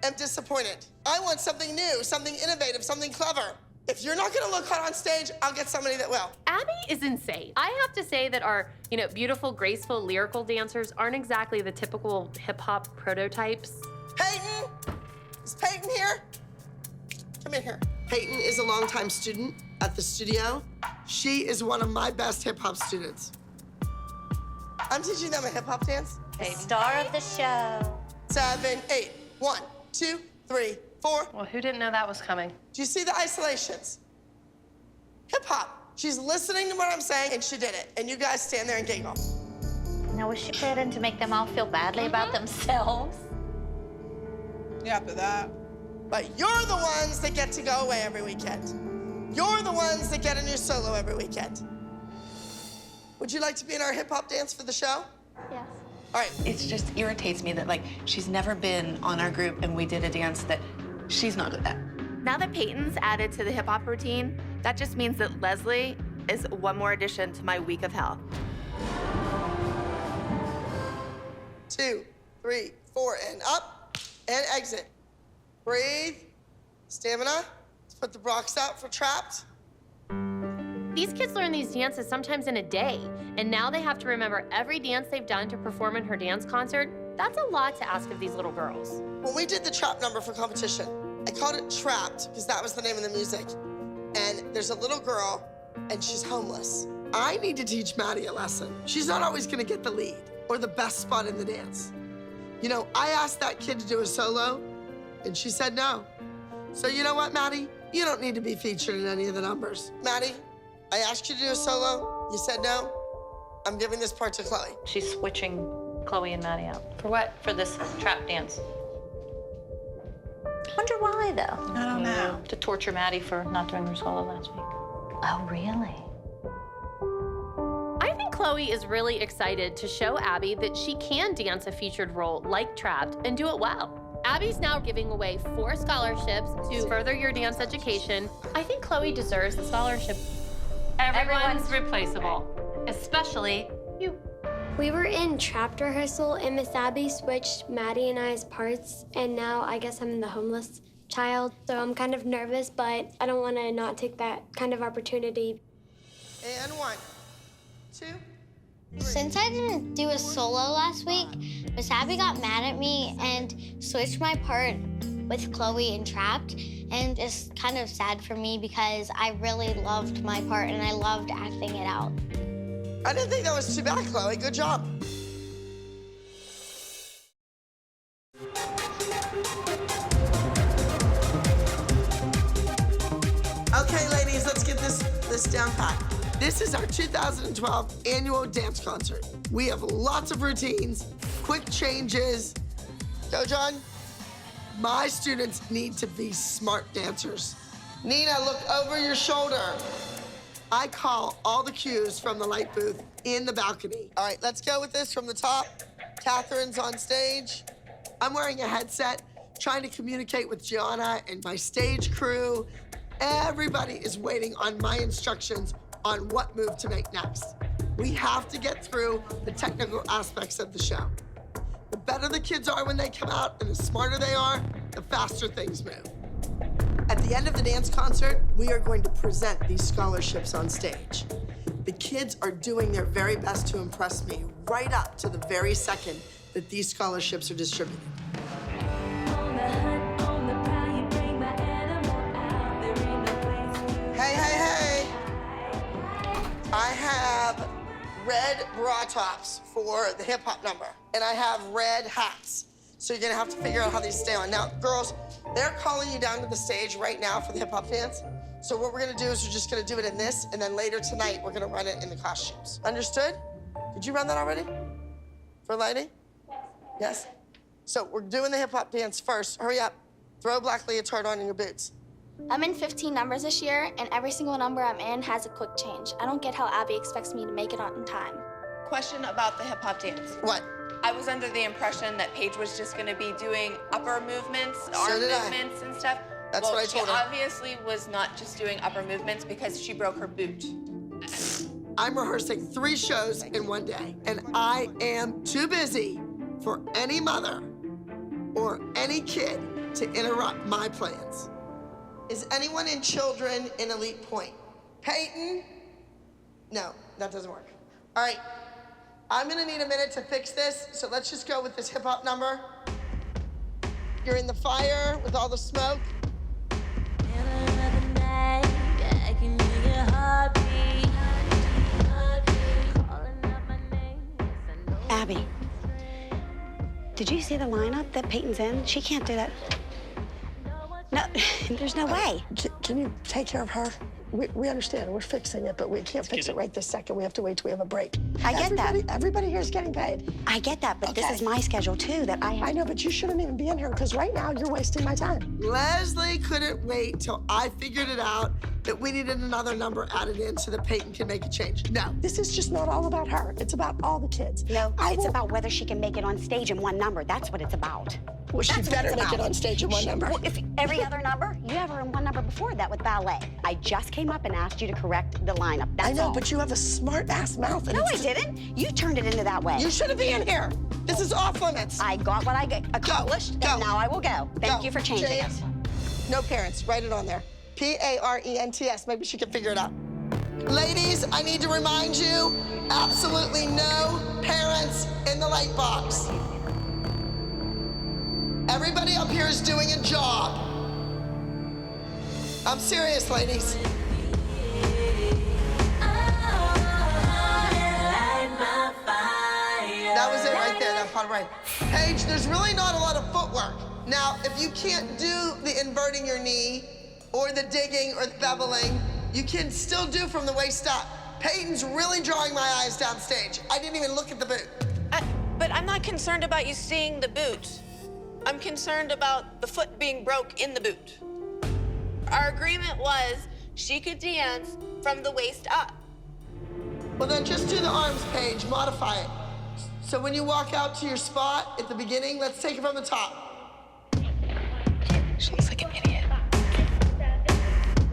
am disappointed. I want something new, something innovative, something clever. If you're not gonna look hot on stage, I'll get somebody that will. Abby is insane. I have to say that our, beautiful, graceful, lyrical dancers aren't exactly the typical hip-hop prototypes. Peyton? Is Peyton here? Come in here. Peyton is a longtime student at the studio. She is one of my best hip-hop students. I'm teaching them a hip-hop dance. The star of the show. 7, 8. 1, 2, 3, 4. Well, who didn't know that was coming? Do you see the isolations? Hip-hop. She's listening to what I'm saying, and she did it. And you guys stand there and giggle. Now, was she put in to make them all feel badly about themselves? Yeah, after that. But you're the ones that get to go away every weekend. You're the ones that get a new solo every weekend. Would you like to be in our hip-hop dance for the show? Yes. All right. It just irritates me that, she's never been on our group and we did a dance that she's not good at. Now that Peyton's added to the hip hop routine, that just means that Leslie is one more addition to my week of hell. 2, 3, 4, and up, and exit. Breathe, stamina. Let's put the blocks out for trapped. These kids learn these dances sometimes in a day, and now they have to remember every dance they've done to perform in her dance concert. That's a lot to ask of these little girls. When we did the trap number for competition, I called it Trapped because that was the name of the music. And there's a little girl, and she's homeless. I need to teach Maddie a lesson. She's not always gonna get the lead or the best spot in the dance. You know, I asked that kid to do a solo, and she said no. So you know what, Maddie? You don't need to be featured in any of the numbers. Maddie, I asked you to do a solo, you said no. I'm giving this part to Chloe. She's switching Chloe and Maddie out. For what? For this trap dance. I wonder why, though. I don't know. To torture Maddie for not doing her solo last week. Oh, really? I think Chloe is really excited to show Abby that she can dance a featured role like Trapped and do it well. Abby's now giving away 4 scholarships to further your dance education. I think Chloe deserves the scholarship. Everyone's replaceable, especially you. We were in trapped rehearsal, and Miss Abby switched Maddie and I's parts, and now I guess I'm the homeless child. So I'm kind of nervous, but I don't want to not take that kind of opportunity. And 1, 2. Since I didn't do a solo last week, Miss Abby got mad at me and switched my part with Chloe in Trapped. And it's kind of sad for me because I really loved my part and I loved acting it out. I didn't think that was too bad, Chloe. Good job. Okay, ladies, let's get this down pat. This is our 2012 annual dance concert. We have lots of routines, quick changes. Go, John. My students need to be smart dancers. Nina, look over your shoulder. I call all the cues from the light booth in the balcony. All right, let's go with this from the top. Catherine's on stage. I'm wearing a headset, trying to communicate with Gianna and my stage crew. Everybody is waiting on my instructions on what move to make next. We have to get through the technical aspects of the show. The better the kids are when they come out and the smarter they are, the faster things move. At the end of the dance concert, we are going to present these scholarships on stage. The kids are doing their very best to impress me right up to the very second that these scholarships are distributed. Hey, hey, hey. I have red bra tops for the hip hop number, and I have red hats. So you're gonna have to figure out how these stay on. Now, girls, they're calling you down to the stage right now for the hip hop dance. So what we're gonna do is we're just gonna do it in this, and then later tonight, we're gonna run it in the costumes. Understood? Did you run that already? For lighting? Yes? So we're doing the hip hop dance first. Hurry up. Throw a black leotard on in your boots. I'm in 15 numbers this year, and every single number I'm in has a quick change. I don't get how Abby expects me to make it on time. Question about the hip hop dance. What? I was under the impression that Paige was just going to be doing upper movements, arm movements and stuff. That's what I told her. She obviously was not just doing upper movements because she broke her boot. I'm rehearsing 3 shows in one day, and I am too busy for any mother or any kid to interrupt my plans. Is anyone in children in elite point? Peyton? No, that doesn't work. All right, I'm gonna need a minute to fix this, so let's just go with this hip hop number. You're in the fire with all the smoke. Abby, did you see the lineup that Peyton's in? She can't do that. No, there's no way. Can you take care of her? We understand, we're fixing it, but we can't fix it right this second. We have to wait till we have a break. I get that. Everybody here is getting paid. I get that, but this is my schedule too, that I have. I know, but you shouldn't even be in here, because right now you're wasting my time. Leslie couldn't wait till I figured it out that we needed another number added in so that Peyton can make a change. No. This is just not all about her. It's about all the kids. No, it's about whether she can make it on stage in one number. That's what it's about. Well, she better make it on stage in one number. Well, if every other number, you have her in one number before that with ballet. I just came up and asked you to correct the lineup. That's I know, all. but you have a smart-ass mouth. And No, I didn't. You turned it into that way. You shouldn't be in here. This is off limits. I got what I accomplished, Go. and now I will go. Thank you for changing James. it. No parents. Write it on there. P-A-R-E-N-T-S. Maybe she can figure it out. Ladies, I need to remind you, absolutely no parents in the light box. Everybody up here is doing a job. I'm serious, ladies. That was it right there, that part right. Paige, there's really not a lot of footwork. Now, if you can't do the inverting your knee or the digging or the beveling, you can still do from the waist up. Peyton's really drawing my eyes downstage. I didn't even look at the boot. But I'm not concerned about you seeing the boot. I'm concerned about the foot being broke in the boot. Our agreement was she could dance from the waist up. Well, then just do the arms, Paige, modify it. So when you walk out to your spot at the beginning, let's take it from the top. She looks like an idiot.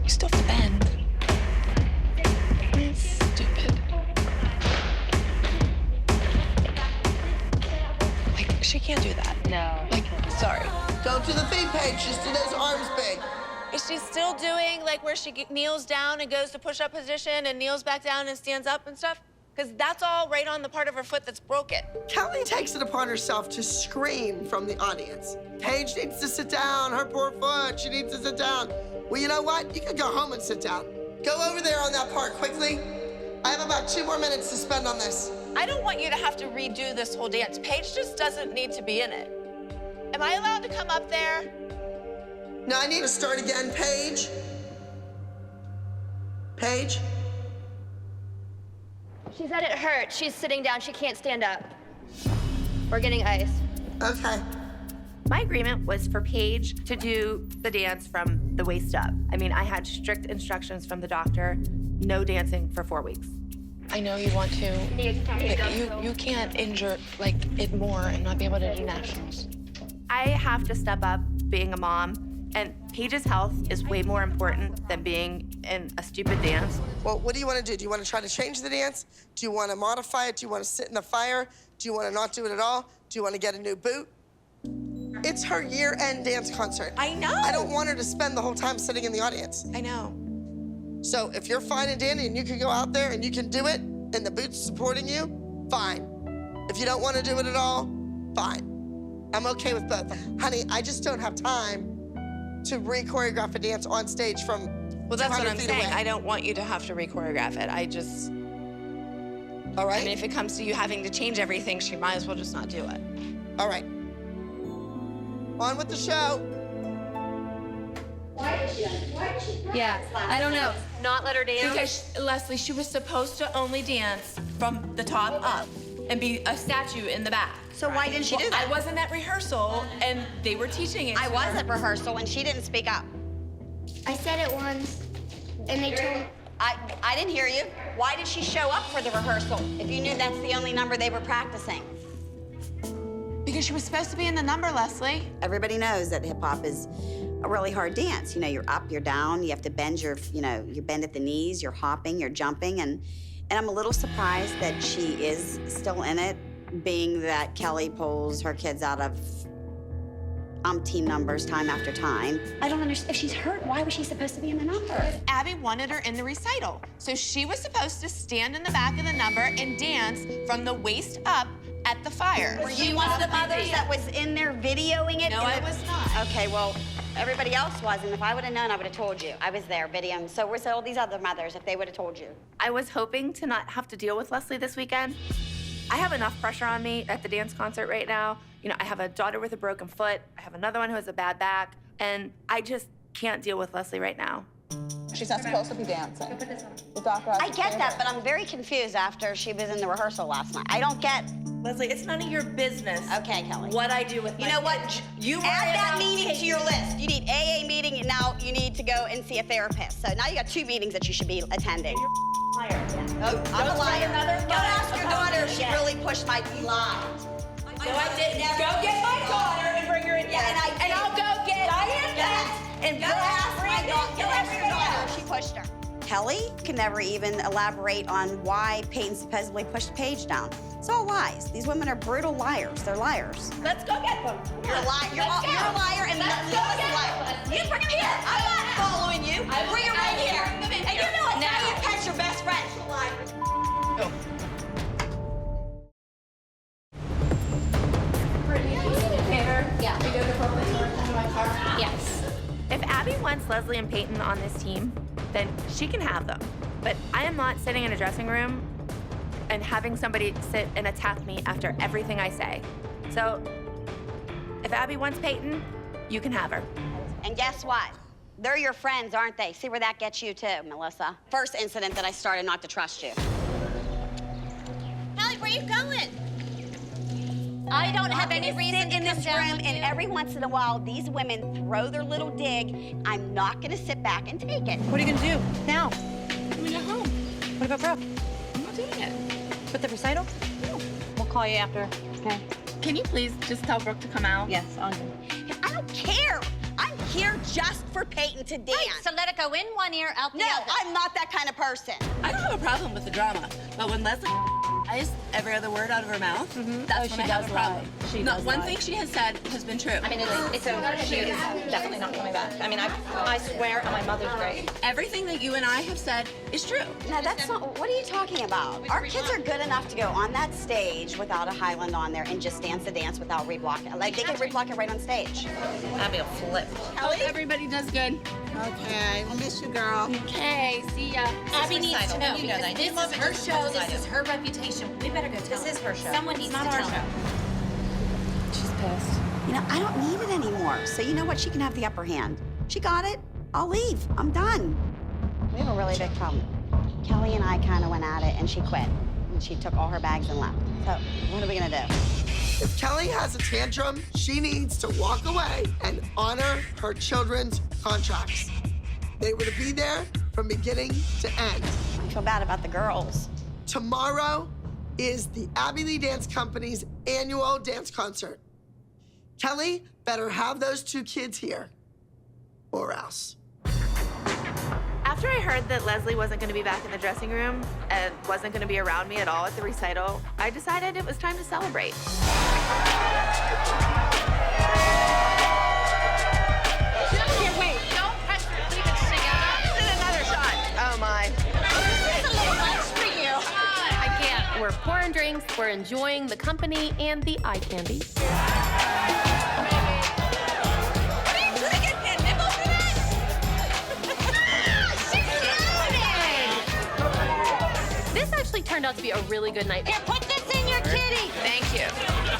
You still have to bend. Stupid. Like, she can't do that. No. Like, sorry. Don't do the feet, Paige, just do those arms big. Is she still doing like where she kneels down and goes to push-up position and kneels back down and stands up and stuff? Because that's all right on the part of her foot that's broken. Kelly takes it upon herself to scream from the audience. Paige needs to sit down, her poor foot, she needs to sit down. Well, you know what? You can go home and sit down. Go over there on that part quickly. I have about 2 more minutes to spend on this. I don't want you to have to redo this whole dance. Paige just doesn't need to be in it. Am I allowed to come up there? No, I need to start again, Paige. Paige? She said it hurt. She's sitting down. She can't stand up. We're getting ice. Okay. My agreement was for Paige to do the dance from the waist up. I mean, I had strict instructions from the doctor, no dancing for 4 weeks. I know you want to, but you can't injure like it more and not be able to do nationals. I have to step up being a mom, and Paige's health is way more important than being in a stupid dance. Well, what do you want to do? Do you want to try to change the dance? Do you want to modify it? Do you want to sit in the fire? Do you want to not do it at all? Do you want to get a new boot? It's her year-end dance concert. I know. I don't want her to spend the whole time sitting in the audience. I know. So if you're fine and dandy and you can go out there and you can do it and the boot's supporting you, fine. If you don't want to do it at all, fine. I'm okay with both. Honey, I just don't have time to re-choreograph a dance on stage from Well, that's what 200 I'm feet saying. away. I don't want you to have to re-choreograph it. I just... All right. I mean, if it comes to you having to change everything, she might as well just not do it. All right. On with the show. Why did she? Yeah, I don't know. Not let her dance? Because, Leslie, she was supposed to only dance from the top up and be a statue in the back. So why didn't she do that? I wasn't at rehearsal, and they were teaching it. I was at rehearsal, and she didn't speak up. I said it once, and they told me. I didn't hear you. Why did she show up for the rehearsal if you knew that's the only number they were practicing? Because she was supposed to be in the number, Leslie. Everybody knows that hip hop is a really hard dance. You know, you're up, you're down, you have to bend your, you bend at the knees, you're hopping, you're jumping, and I'm a little surprised that she is still in it, being that Kelly pulls her kids out of umpteen numbers time after time. I don't understand. If she's hurt, why was she supposed to be in the number? Abby wanted her in the recital. So she was supposed to stand in the back of the number and dance from the waist up at the fire. Were you one of the mothers that was in there videoing it? No, I was not. Okay, well, everybody else was, and if I would have known, I would have told you. I was there videoing. So were all these other mothers if they would have told you. I was hoping to not have to deal with Leslie this weekend. I have enough pressure on me at the dance concert right now. You know, I have a daughter with a broken foot. I have another one who has a bad back, and I just can't deal with Leslie right now. She's not supposed to be dancing. The doctor has I to get clear that, her. but I'm very confused after she was in the rehearsal last night. I don't get. Leslie, it's none of your business. Okay, Kelly. What I do with You my know what? kids. You add that worry about meeting to your list. You need AA meeting, and now you need to go and see a therapist. So now you got 2 meetings that you should be attending. Liar. Oh, I'm a liar. Go ask your daughter if she again. really pushed my lied. No, I didn't. Go get my daughter and bring her in. Yeah, and I'll go get Diane and go ask my daughter. Go ask your daughter daughter. if she pushed her. Kelly can never even elaborate on why Peyton supposedly pushed Paige down. It's all lies. These women are brutal liars. They're liars. Let's go get them. You're a liar. You're a liar, and Melissa's a liar. You bring her here. I'm not following you. Bring her right here. And you know what? Now you catch your best friend. She's a liar. Go. Yeah. We go to Brooklyn to my car. Yes. If Abby wants Leslie and Peyton on this team, then she can have them. But I am not sitting in a dressing room and having somebody sit and attack me after everything I say. So if Abby wants Peyton, you can have her. And guess what? They're your friends, aren't they? See where that gets you too, Melissa. First incident that I started not to trust you. Kelly, where are you going? I don't have any reason sit to in come this down room, with and you. every once in a while, these women throw their little dig. I'm not gonna sit back and take it. What are you gonna do now? I'm gonna go home. What about Brooke? I'm not doing it. With the recital? No. We'll call you after. Okay. Can you please just tell Brooke to come out? Yes, I'll do. I don't care. I'm here just for Peyton to dance. Right, so let it go in one ear, out the No, other. I'm not that kind of person. I don't have a problem with the drama, but when Leslie lies every other word out of her mouth, that's when I have a problem. Not one thing she has said has been true. I mean, it's over. She is definitely not coming back. I mean, I swear on my mother's grave. Everything that you and I have said is true. No, that's not. What are you talking about? Our kids are good enough to go on that stage without a Highland on there and just dance the dance without reblocking. Like they can reblock it right on stage. Abby will flip. Kelly, everybody does good. Okay, we'll miss you, girl. Okay, see ya. Abby needs to know because This is her show. This is her reputation. We better go tell her. This is her show. Someone needs It's to not our tell show. her. She's pissed. You know, I don't need it anymore. So you know what? She can have the upper hand. She got it. I'll leave. I'm done. We have a really big problem. Kelly and I kind of went at it, and she quit. And she took all her bags and left. So what are we gonna do? If Kelly has a tantrum, she needs to walk away and honor her children's contracts. They were to be there from beginning to end. I feel bad about the girls. Tomorrow is the Abby Lee Dance Company's annual dance concert. Kelly better have those 2 kids here, or else. After I heard that Leslie wasn't going to be back in the dressing room and wasn't going to be around me at all at the recital, I decided it was time to celebrate. Wait, don't press your cleavage together. This is another shot. Oh my. It's a little much for you. I can't. We're pouring drinks, we're enjoying the company and the eye candy. This actually turned out to be a really good night. Here, put this in your kitty. Thank you.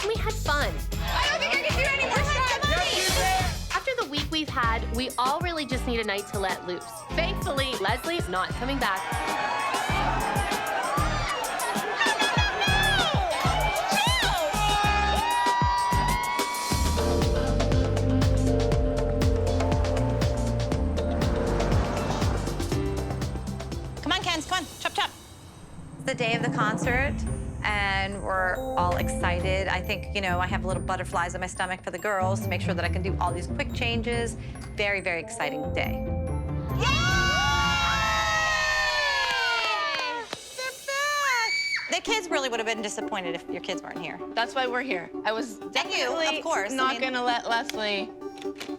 We had fun. I don't think I can do any more shots. After the week we've had, we all really just need a night to let loose. Thankfully, Leslie's not coming back. Come on, Kens, come on, chop, chop. It's the day of the concert, and we're all excited. I think, you know, I have little butterflies in my stomach for the girls to make sure that I can do all these quick changes. Very, very exciting day. The kids really would have been disappointed if your kids weren't here. That's why we're here. I was definitely of course. not gonna let Leslie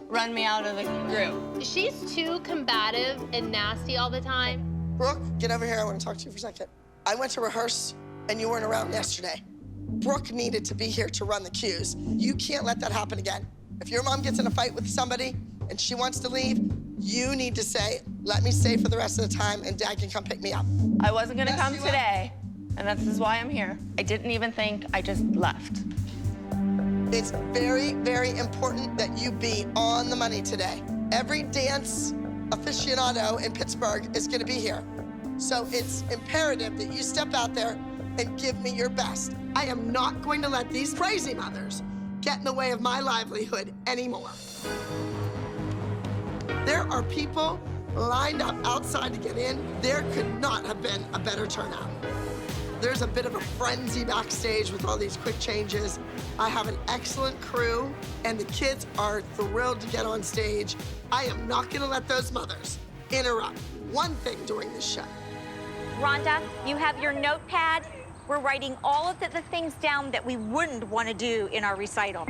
run me out of the group. She's too combative and nasty all the time. Brooke, get over here. I want to talk to you for a second. I went to rehearse, and you weren't around yesterday. Brooke needed to be here to run the cues. You can't let that happen again. If your mom gets in a fight with somebody and she wants to leave, you need to say, let me stay for the rest of the time, and Dad can come pick me up. I wasn't gonna come today, and this is why I'm here. I didn't even think, I just left. It's very, very important that you be on the money today. Every dance aficionado in Pittsburgh is gonna be here. So it's imperative that you step out there and give me your best. I am not going to let these crazy mothers get in the way of my livelihood anymore. There are people lined up outside to get in. There could not have been a better turnout. There's a bit of a frenzy backstage with all these quick changes. I have an excellent crew, and the kids are thrilled to get on stage. I am not gonna let those mothers interrupt one thing during this show. Rhonda, you have your notepad. We're writing all of the things down that we wouldn't want to do in our recital.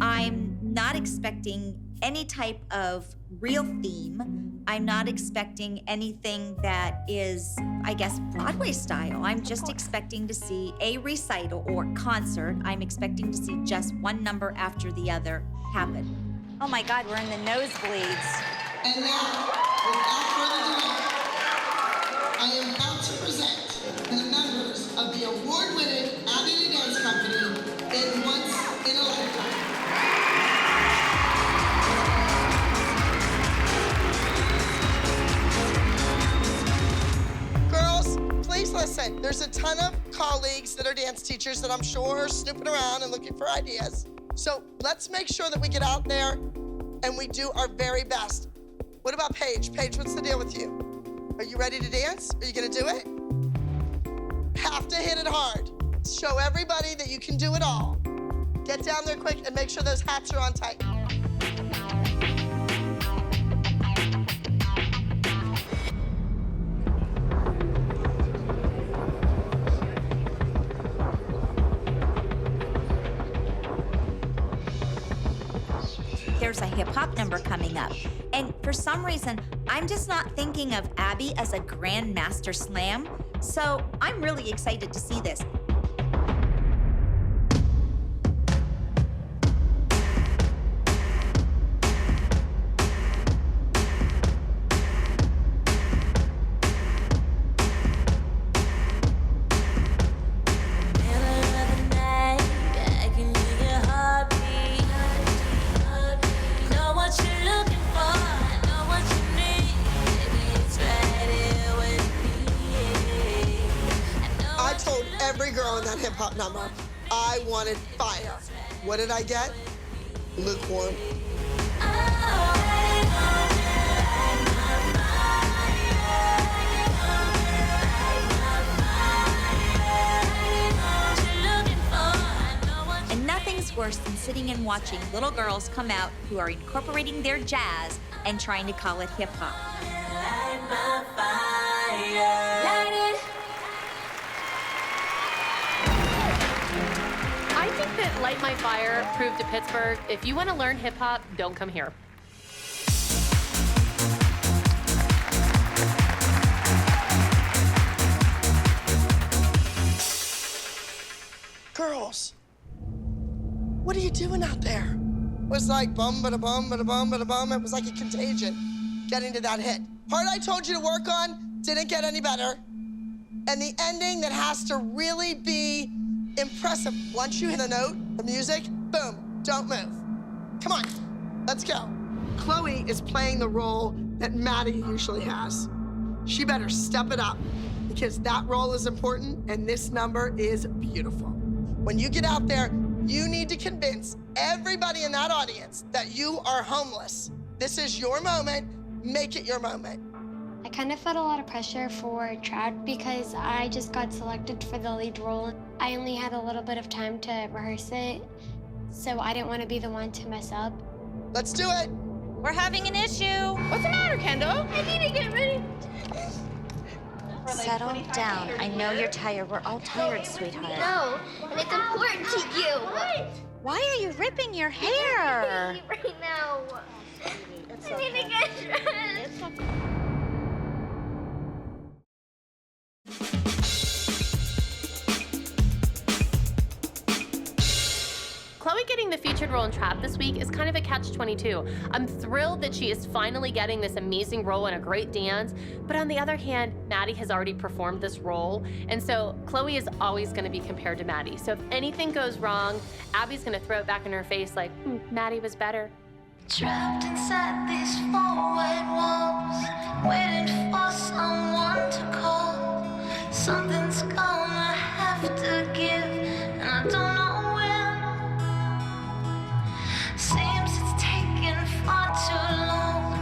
I'm not expecting any type of real theme. I'm not expecting anything that is, I guess, Broadway style. I'm just expecting to see a recital or concert. I'm expecting to see just one number after the other happen. Oh my God, we're in the nosebleeds. And now, without further delay, I am proud to present the members of the award-winning Abbey Dance Company in Once in a Lifetime. Girls, please listen. There's a ton of colleagues that are dance teachers that I'm sure are snooping around and looking for ideas. So let's make sure that we get out there and we do our very best. What about Paige? Paige, what's the deal with you? Are you ready to dance? Are you gonna do it? Have to hit it hard. Show everybody that you can do it all. Get down there quick and make sure those hats are on tight. There's a hip-hop number coming up. And for some reason, I'm just not thinking of Abby as a grandmaster slam. So I'm really excited to see this. Every girl in that hip-hop number, I wanted fire. What did I get? Lukewarm. And nothing's worse than sitting and watching little girls come out who are incorporating their jazz and trying to call it hip-hop. I think that Light My Fire proved to Pittsburgh, if you want to learn hip hop, don't come here. Girls, what are you doing out there? It was like bum, bada bum, bada bum, bada bum. It was like a contagion getting to that hit. Part I told you to work on didn't get any better. And the ending that has to really be impressive. Once you hit a note, the music, boom, don't move. Come on, let's go. Chloe is playing the role that Maddie usually has. She better step it up because that role is important and this number is beautiful. When you get out there, you need to convince everybody in that audience that you are homeless. This is your moment, make it your moment. I kind of felt a lot of pressure for Trout because I just got selected for the lead role. I only had a little bit of time to rehearse it, so I didn't want to be the one to mess up. Let's do it. We're having an issue. What's the matter, Kendall? I need to get ready. Settle down. I know you're tired. We're all tired, sweetheart. No, and it's important to you. Why are you ripping your hair? Right now. I need to get dressed. Chloe getting the featured role in Trap this week is kind of a catch-22. I'm thrilled that she is finally getting this amazing role and a great dance, but on the other hand, Maddie has already performed this role, and so Chloe is always gonna be compared to Maddie. So if anything goes wrong, Abby's gonna throw it back in her face like, Maddie was better. Trapped inside these four white walls, waiting for someone to call. Something's gonna have to give, and I don't know when. Seems it's taken far too long.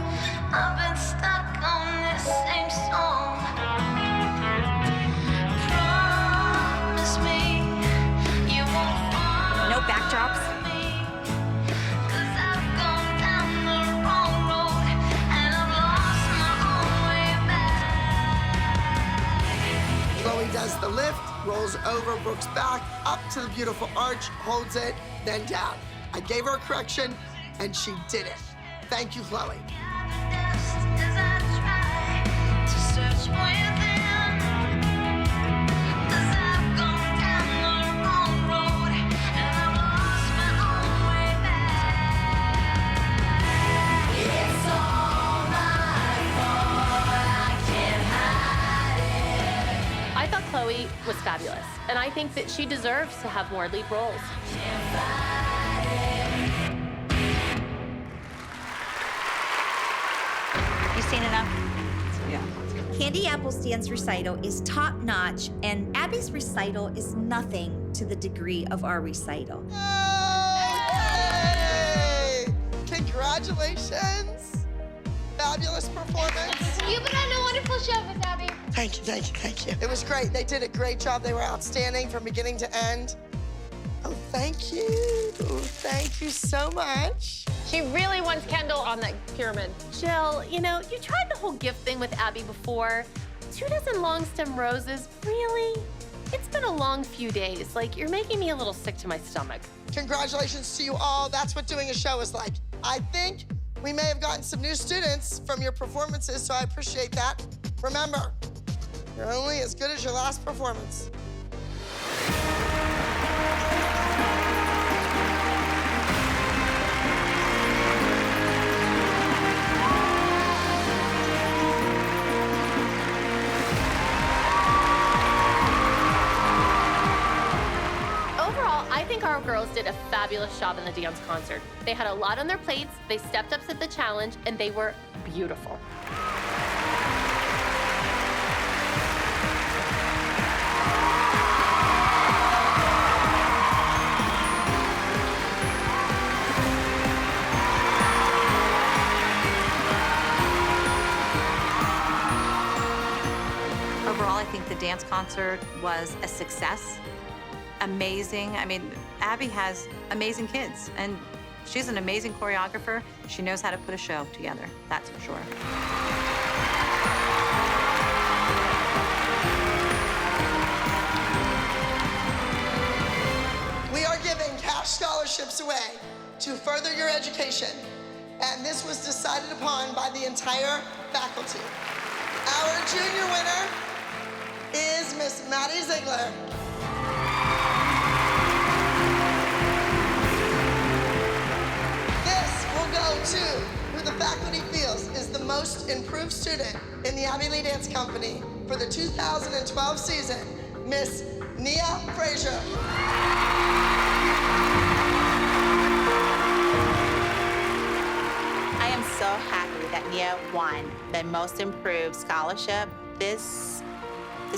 I've been stuck on this same song. Promise me you won't fall. No backdrops. Chloe does the lift, rolls over Brooke's back, up to the beautiful arch, holds it, then down. I gave her a correction, and she did it. Thank you, Chloe. I thought Chloe was fabulous, and I think that she deserves to have more lead roles. You seen enough? Yeah. Candy Apple's dance recital is top-notch, and Abby's recital is nothing to the degree of our recital. Yay! Congratulations. Fabulous performance. You've been on a wonderful show, Miss Abby. Thank you, thank you, thank you. It was great. They did a great job. They were outstanding from beginning to end. Oh, thank you. Oh, thank you so much. She really wants Kendall on that pyramid. Jill, you know, you tried the whole gift thing with Abby before. 2 dozen long stem roses, really? It's been a long few days. Like, you're making me a little sick to my stomach. Congratulations to you all. That's what doing a show is like. I think we may have gotten some new students from your performances, so I appreciate that. Remember, you're only as good as your last performance. Overall, I think our girls did a fabulous job in the dance concert. They had a lot on their plates, they stepped up to the challenge, and they were beautiful. Overall, I think the dance concert was a success. Amazing. I mean, Abby has amazing kids, and she's an amazing choreographer. She knows how to put a show together, that's for sure. We are giving cash scholarships away to further your education, and this was decided upon by the entire faculty. Our junior winner is Miss Maddie Ziegler. This will go to who the faculty feels is the most improved student in the Abby Lee Dance Company for the 2012 season, Miss Nia Frazier. I am so happy that Nia won the Most Improved Scholarship. This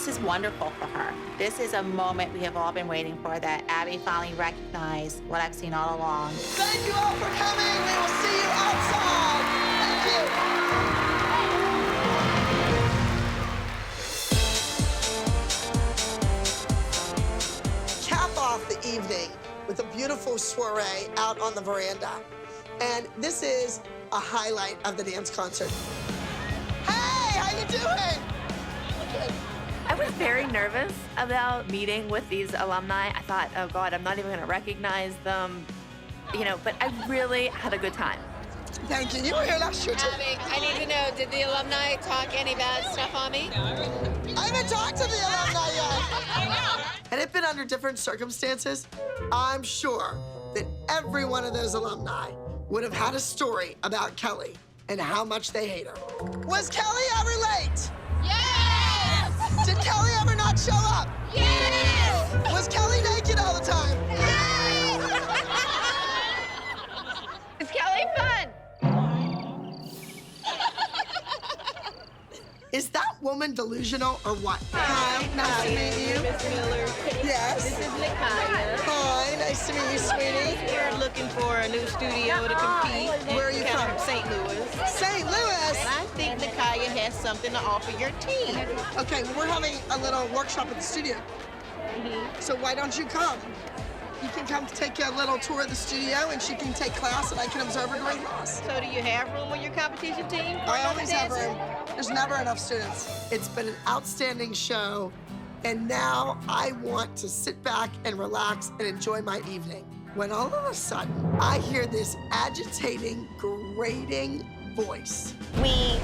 is wonderful for her. This is a moment we have all been waiting for, that Abby finally recognized what I've seen all along. Thank you all for coming. We will see you outside. Thank you. Cap off the evening with a beautiful soiree out on the veranda. And this is a highlight of the dance concert. Hey, how you doing? Good. I was very nervous about meeting with these alumni. I thought, oh God, I'm not even gonna recognize them, you know, but I really had a good time. Thank you. You were here last year too. Abby, I need to know, did the alumni talk any bad stuff on me? I haven't talked to the alumni yet. Had it been under different circumstances, I'm sure that every one of those alumni would have had a story about Kelly and how much they hate her. Was Kelly ever late? Yes! Did Kelly ever not show up? Yes! Was Kelly naked all the time? Yes! Is Kelly fun? woman delusional or what? Hi, nice to meet you. Miss Miller. Yes. This is Nikaya. Hi, nice to meet you, sweetie. We're looking for a new studio to compete. Where are you from? St. Louis. St. Louis? And I think Nikaya has something to offer your team. Okay, well, we're having a little workshop at the studio. So why don't you come? You can come take a little tour of the studio, and she can take class, and I can observe her during class. So do you have room on your competition team? I always have room. There's never enough students. It's been an outstanding show, and now I want to sit back and relax and enjoy my evening. When all of a sudden, I hear this agitating, grating voice. We,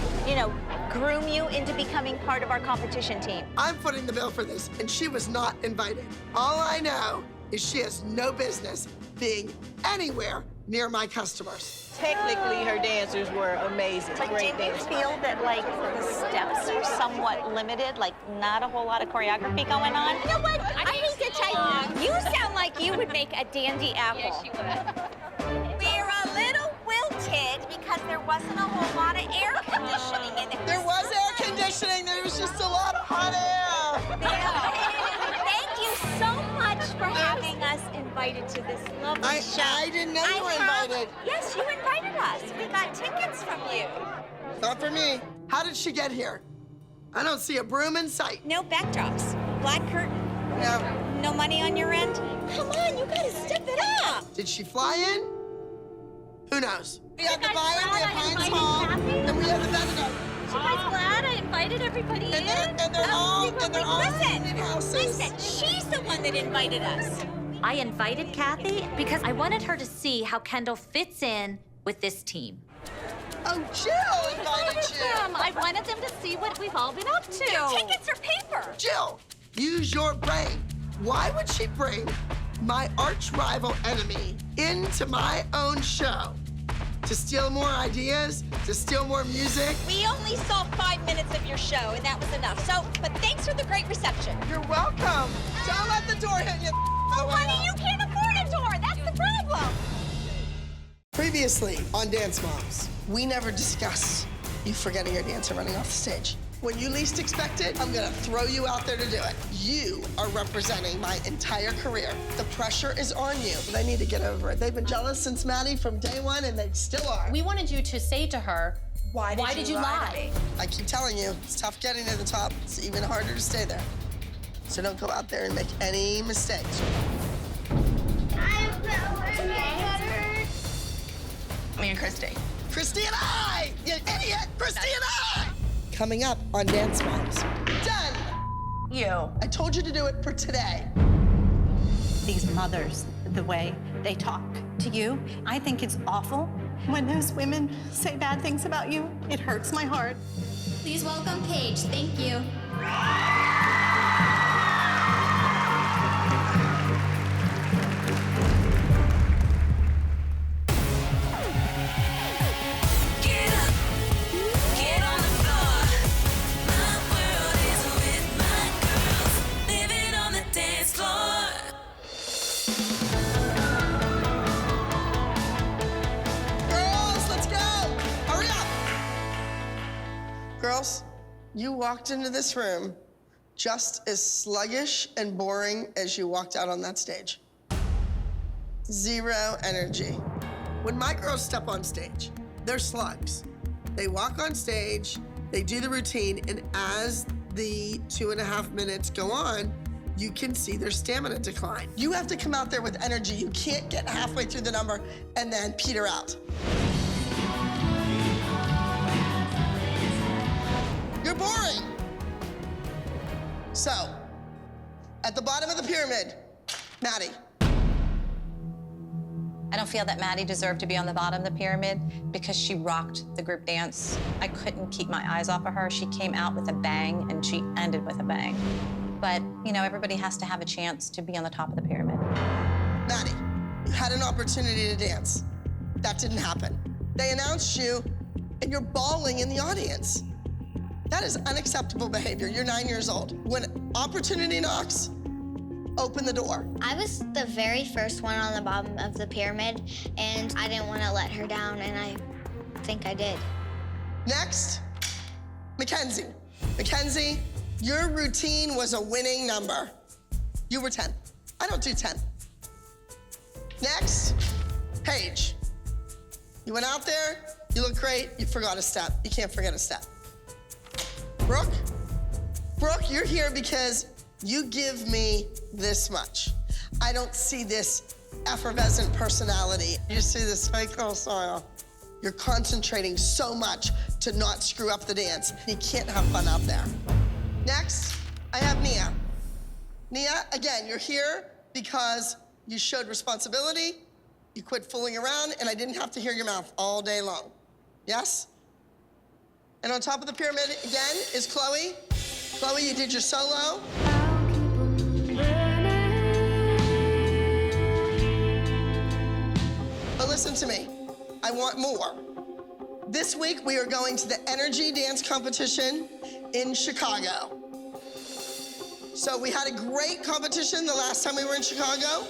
groom you into becoming part of our competition team. I'm footing the bill for this, and she was not invited. All I know is she has no business being anywhere near my customers. Technically, her dancers were amazing. But Great did you dancers. feel that, the steps are somewhat limited, not a whole lot of choreography going on? You know what? I hate to tell you, you sound like you would make a dandy apple. Yes, she would. We're a little wilted because there wasn't a whole lot of air conditioning in there. There was air conditioning. There was just a lot of hot air. Thank you so much for having us invited to this lovely show. I didn't know you were invited. Yes, you invited us. We got tickets from you. Not for me. How did she get here? I don't see a broom in sight. No backdrops. Black curtain. No. No money on your end. Come on, you gotta step it up. Did she fly in? Who knows? We have the Bayou, we have Heinz Hall, and we have the Benedict. You guys glad I invited everybody in? And they're all Listen, in houses. listen, she's the one that invited us. I invited Kathy because I wanted her to see how Kendall fits in with this team. Oh, Jill invited you. I wanted them to see what we've all been up to. Tickets are paper. Jill, use your brain. Why would she bring my arch rival enemy into my own show? To steal more ideas? To steal more music? We only saw 5 minutes of your show, and that was enough. So, but thanks for the great reception. You're welcome. Don't let the door hit you. Oh, honey, you can't afford a door. That's the problem. Previously on Dance Moms, we never discuss you forgetting your dance and running off the stage. When you least expect it, I'm gonna throw you out there to do it. You are representing my entire career. The pressure is on you. They need to get over it. They've been jealous since Maddie from day one, and they still are. We wanted you to say to her, why did you lie? to me? I keep telling you, it's tough getting to the top. It's even harder to stay there. So don't go out there and make any mistakes. Me and Christy. Christy and I! You idiot! Christy and I! Coming up on Dance Moms. Done! You. I told you to do it for today. These mothers, the way they talk to you, I think it's awful. When those women say bad things about you, it hurts my heart. Please welcome Paige. Thank you. Girls, you walked into this room just as sluggish and boring as you walked out on that stage. Zero energy. When my girls step on stage, they're slugs. They walk on stage, they do the routine, and as the 2.5 minutes go on, you can see their stamina decline. You have to come out there with energy. You can't get halfway through the number and then peter out. You're boring. So, at the bottom of the pyramid, Maddie. I don't feel that Maddie deserved to be on the bottom of the pyramid because she rocked the group dance. I couldn't keep my eyes off of her. She came out with a bang and she ended with a bang. But, everybody has to have a chance to be on the top of the pyramid. Maddie, you had an opportunity to dance. That didn't happen. They announced you and you're bawling in the audience. That is unacceptable behavior. You're 9 years old. When opportunity knocks, open the door. I was the very first one on the bottom of the pyramid, and I didn't want to let her down, and I think I did. Next, Mackenzie. Mackenzie, your routine was a winning number. You were 10. I don't do 10. Next, Paige. You went out there, you look great, you forgot a step. You can't forget a step. Brooke, you're here because you give me this much. I don't see this effervescent personality. You see this fake little smile. You're concentrating so much to not screw up the dance. You can't have fun out there. Next, I have Nia. Nia, again, you're here because you showed responsibility, you quit fooling around, and I didn't have to hear your mouth all day long. Yes? And on top of the pyramid, again, is Chloe. Chloe, you did your solo. But listen to me, I want more. This week, we are going to the Energy Dance Competition in Chicago. So we had a great competition the last time we were in Chicago,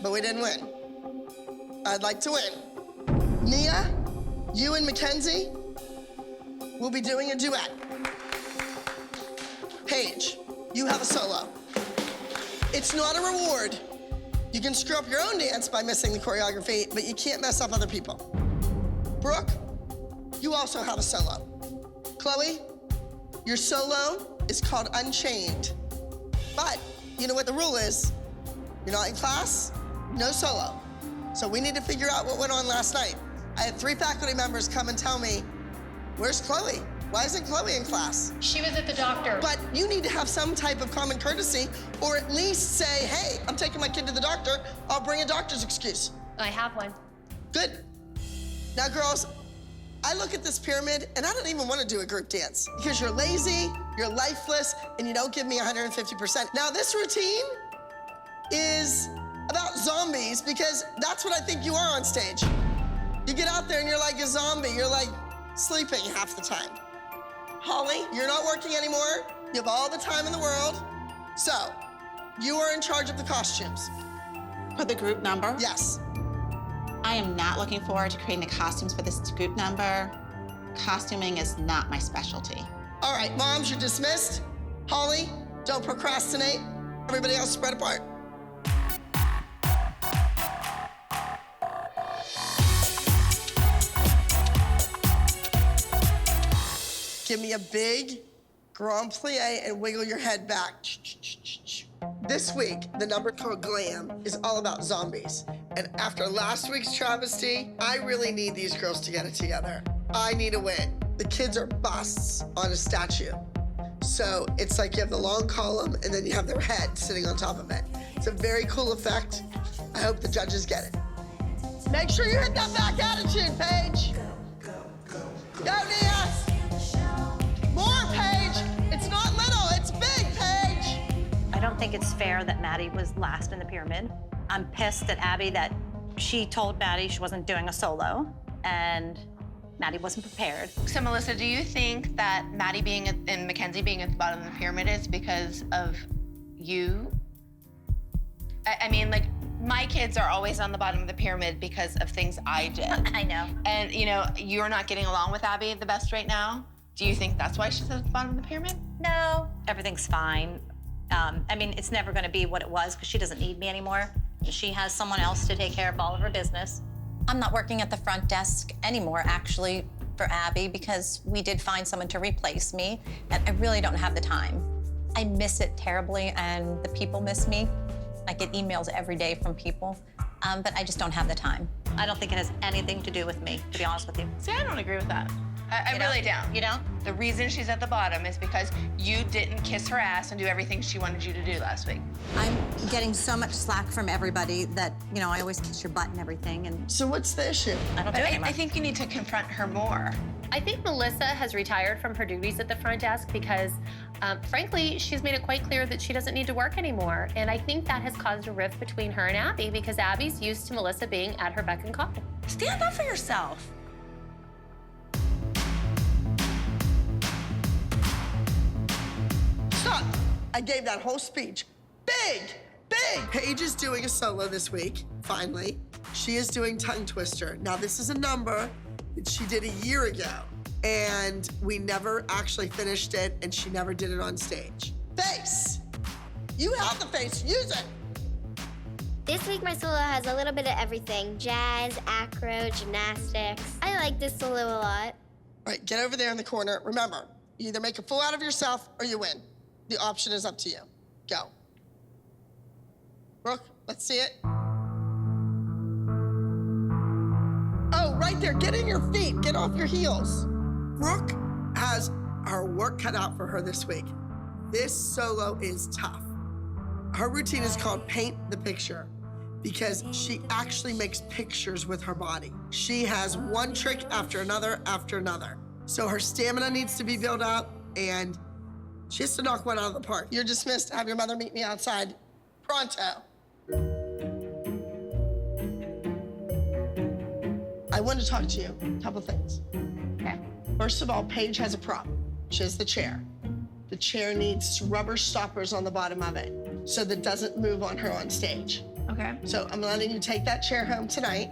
but we didn't win. I'd like to win. Nia, you and Mackenzie will be doing a duet. Paige, you have a solo. It's not a reward. You can screw up your own dance by missing the choreography, but you can't mess up other people. Brooke, you also have a solo. Chloe, your solo is called Unchained. But you know what the rule is? You're not in class, no solo. So we need to figure out what went on last night. I had 3 faculty members come and tell me, where's Chloe? Why isn't Chloe in class? She was at the doctor. But you need to have some type of common courtesy, or at least say, hey, I'm taking my kid to the doctor, I'll bring a doctor's excuse. I have one. Good. Now, girls, I look at this pyramid and I don't even want to do a group dance because you're lazy, you're lifeless, and you don't give me 150%. Now, this routine is about zombies because that's what I think you are on stage. You get out there and you're like a zombie. You're like sleeping half the time. Holly, you're not working anymore. You have all the time in the world. So, you are in charge of the costumes. For the group number? Yes. I am not looking forward to creating the costumes for this group number. Costuming is not my specialty. All right, moms, you're dismissed. Holly, don't procrastinate. Everybody else spread apart. Give me a big grand plie and wiggle your head back. This week, the number called Glam is all about zombies. And after last week's travesty, I really need these girls to get it together. I need a win. The kids are busts on a statue. So it's like you have the long column and then you have their head sitting on top of it. It's a very cool effect. I hope the judges get it. Make sure you hit that back attitude, Paige. Go, Nia. More, Paige. It's not little, it's big, Paige. I don't think it's fair that Maddie was last in the pyramid. I'm pissed at Abby that she told Maddie she wasn't doing a solo, and Maddie wasn't prepared. So, Melissa, do you think that Maddie being and Mackenzie being at the bottom of the pyramid is because of you? I mean, like, my kids are always on the bottom of the pyramid because of things I did. I know. And, you know, you're not getting along with Abby the best right now. Do you think that's why she's at the bottom of the pyramid? No, everything's fine. I mean, it's never gonna be what it was because she doesn't need me anymore. She has someone else to take care of all of her business. I'm not working at the front desk anymore, actually, for Abby, because we did find someone to replace me, and I really don't have the time. I miss it terribly, and the people miss me. I get emails every day from people, but I just don't have the time. I don't think it has anything to do with me, to be honest with you. See, I don't agree with that. I really don't. You don't? The reason she's at the bottom is because you didn't kiss her ass and do everything she wanted you to do last week. I'm getting so much slack from everybody that, you know, I always kiss your butt and everything. And so what's the issue? I don't do it anymore. I think you need to confront her more. I think Melissa has retired from her duties at the front desk because, frankly, she's made it quite clear that she doesn't need to work anymore. And I think that has caused a rift between her and Abby because Abby's used to Melissa being at her beck and call. Stand up for yourself. Stop. I gave that whole speech. Big, big. Paige is doing a solo this week, finally. She is doing Tongue Twister. Now, this is a number that she did a year ago. and we never actually finished it, and she never did it on stage. Face. You have the face, use it. This week, my solo has a little bit of everything. Jazz, acro, gymnastics. I like this solo a lot. All right, get over there in the corner. Remember, you either make a fool out of yourself or you win. The option is up to you. Go. Brooke, let's see it. Oh, right there, get in your feet, get off your heels. Brooke has her work cut out for her this week. This solo is tough. Her routine is called Paint the Picture because she actually makes pictures with her body. She has one trick after another after another. So her stamina needs to be built up and she has to knock one out of the park. You're dismissed. Have your mother meet me outside. Pronto. I want to talk to you. A couple things. Okay. First of all, Paige has a problem. She has the chair. The chair needs rubber stoppers on the bottom of it so that it doesn't move on her on stage. Okay. So I'm letting you take that chair home tonight,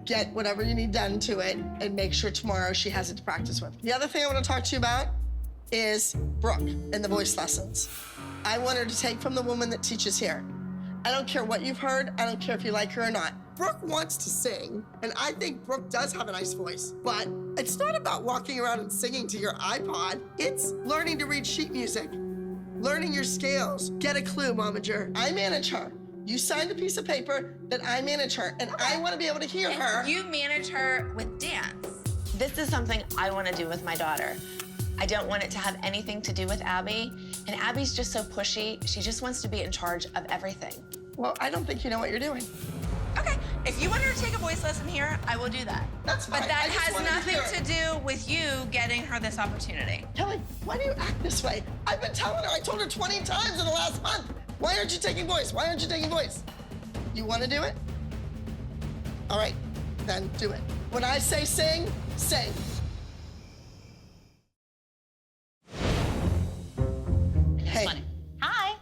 get whatever you need done to it, and make sure tomorrow she has it to practice with. The other thing I want to talk to you about is Brooke and the voice lessons. I want her to take from the woman that teaches here. I don't care what you've heard. I don't care if you like her or not. Brooke wants to sing, and I think Brooke does have a nice voice, but it's not about walking around and singing to your iPod. It's learning to read sheet music, learning your scales. Get a clue, Momager. I manage her. You signed a piece of paper that I manage her, and I want to be able to hear her. You manage her with dance. This is something I want to do with my daughter. I don't want it to have anything to do with Abby, and Abby's just so pushy. She just wants to be in charge of everything. Well, I don't think you know what you're doing. Okay, if you want her to take a voice lesson here, I will do that. That's fine. But that I just has wanted to nothing hear it. to do with you getting her this opportunity. Kelly, why do you act this way? I've been telling her. I told her 20 times in the last month. Why aren't you taking voice? Why aren't you taking voice? You want to do it? All right, then do it. When I say sing, sing. Hey. Hi.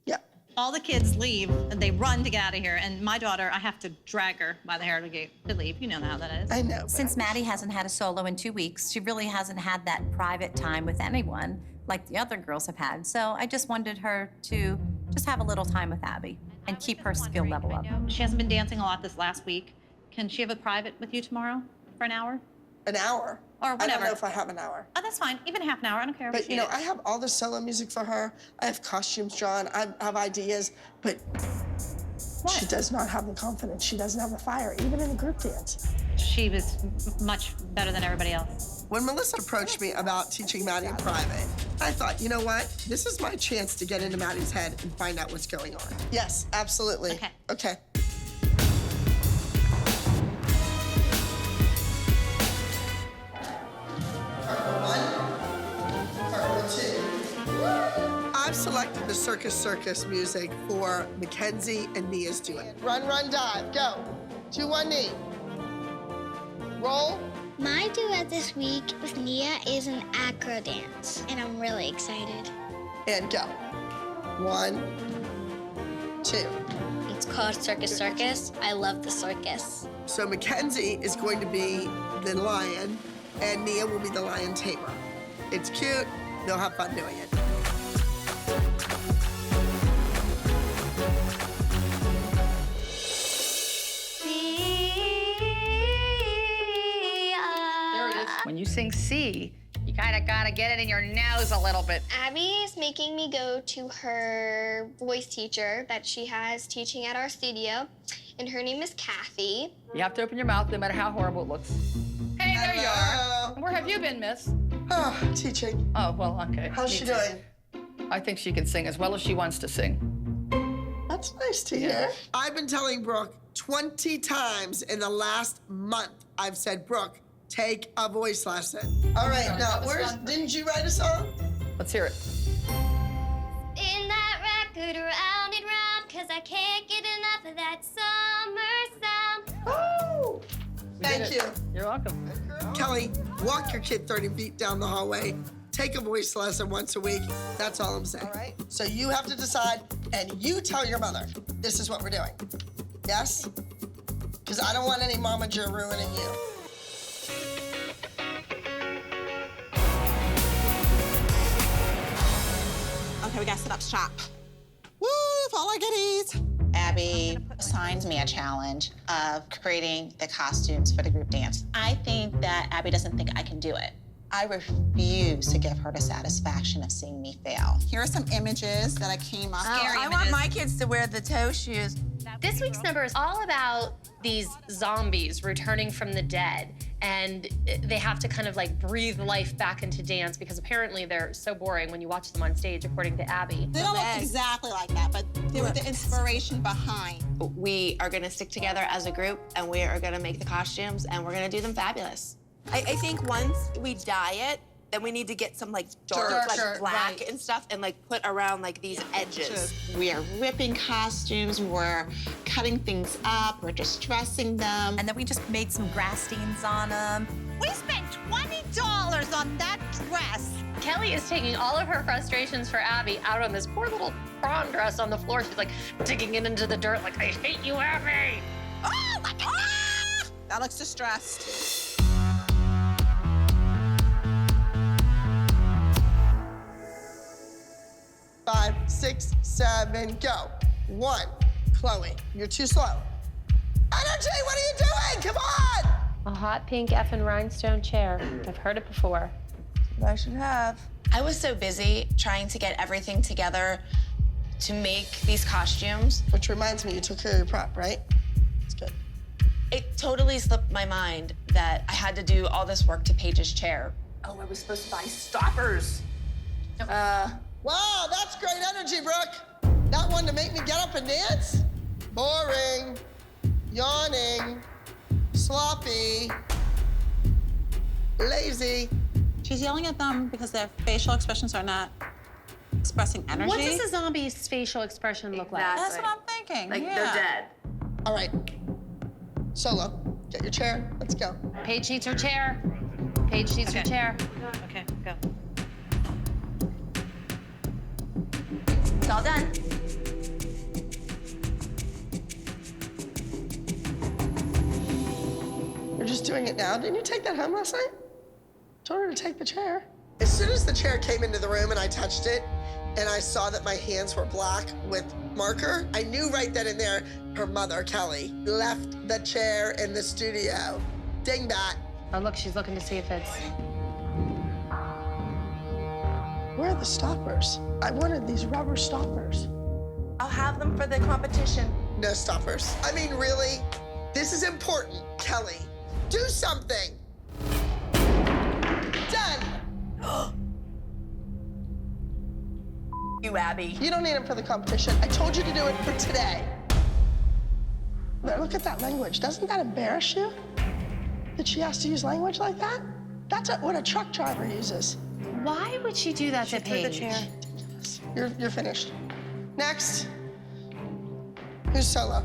Yeah. All the kids leave and they run to get out of here. And my daughter, I have to drag her by the hair to leave. You know how that is. I know. Since Maddie hasn't had a solo in 2 weeks, she really hasn't had that private time with anyone like the other girls have had. So I just wanted her to just have a little time with Abby and keep her skill level up. She hasn't been dancing a lot this last week. Can she have a private with you tomorrow for an hour? An hour? Or whatever. I don't know if I have an hour. Oh, that's fine. Even half an hour. I don't care. But, you know, I have all the solo music for her. I have costumes drawn. I have ideas. But she does not have the confidence. She doesn't have the fire, even in the group dance. She was much better than everybody else. When Melissa approached me about teaching Maddie in private, I thought, you know what? This is my chance to get into Maddie's head and find out what's going on. Yes, absolutely. Okay. Okay. I've selected the Circus music for Mackenzie and Nia's duet. Run, run, dive, go. To one knee. Roll. My duet this week with Nia is an acro dance, and I'm really excited. And go. 1, 2. It's called Circus. I love the circus. So Mackenzie is going to be the lion, and Nia will be the lion tamer. It's cute. They'll have fun doing it. When you sing C, you kind of gotta get it in your nose a little bit. Abby is making me go to her voice teacher that she has teaching at our studio, and her name is Kathy. You have to open your mouth no matter how horrible it looks. Hey, there you are. Where have you been, miss? Oh, teaching. Oh, well, okay. How's she doing? I think she can sing as well as she wants to sing. That's nice to hear. I've been telling Brooke 20 times in the last month, I've said, Brooke, take a voice lesson. All right, now, didn't you write a song? Let's hear it. In that record round and round, 'cause I can't get enough of that summer sound. Oh! Thank you. You're welcome. Kelly, walk your kid 30 feet down the hallway. Take a voice lesson once a week. That's all I'm saying. All right. So you have to decide, and you tell your mother, this is what we're doing. Yes? Because I don't want any momager ruining you. Okay, we gotta set up shop. Woo, for all our goodies. Abby assigned me a challenge of creating the costumes for the group dance. I think that Abby doesn't think I can do it. I refuse to give her the satisfaction of seeing me fail. Here are some images that I came up. I want my kids to wear the toe shoes. This week's number is all about these zombies returning from the dead, and they have to kind of like breathe life back into dance because apparently they're so boring when you watch them on stage, according to Abby. They don't look exactly like that, but they were the inspiration behind. We are gonna stick together as a group, and we are gonna make the costumes, and we're gonna do them fabulous. I think once we dye it, then we need to get some like dark, like black and stuff, and like put around like these edges. We are ripping costumes, we're cutting things up, we're distressing them. And then we just made some grass stains on them. We spent $20 on that dress. Kelly is taking all of her frustrations for Abby out on this poor little prom dress on the floor. She's like digging it into the dirt like, I hate you, Abby. Oh, my God. That looks distressed. 5, 6, 7, go. 1, Chloe, you're too slow. Energy, what are you doing? Come on! A hot pink effing rhinestone chair. I've heard it before. I should have. I was so busy trying to get everything together to make these costumes. Which reminds me, you took care of your prop, right? It's good. It totally slipped my mind that I had to do all this work to Paige's chair. Oh, I was supposed to buy stoppers. Wow, that's great energy, Brooke. Not one to make me get up and dance? Boring, yawning, sloppy, lazy. She's yelling at them because their facial expressions are not expressing energy. What does a zombie's facial expression look like? That's what I'm thinking. Like yeah. they're dead. All right, Solo, get your chair, let's go. Paige needs her chair. Paige needs her chair. Okay, go. It's all done. You're just doing it now? Didn't you take that home last night? Told her to take the chair. As soon as the chair came into the room and I touched it, and I saw that my hands were black with marker, I knew right then and there her mother, Kelly, left the chair in the studio. Dingbat. Oh, look, she's looking to see if it's... Where are the stoppers? I wanted these rubber stoppers. I'll have them for the competition. No stoppers. I mean, really? This is important, Kelly. Do something. Done. You, Abby. You don't need them for the competition. I told you to do it for today. But look at that language. Doesn't that embarrass you? That she has to use language like that? That's what a truck driver uses. Why would she do that to Paige? You're finished. Next. Who's Solo?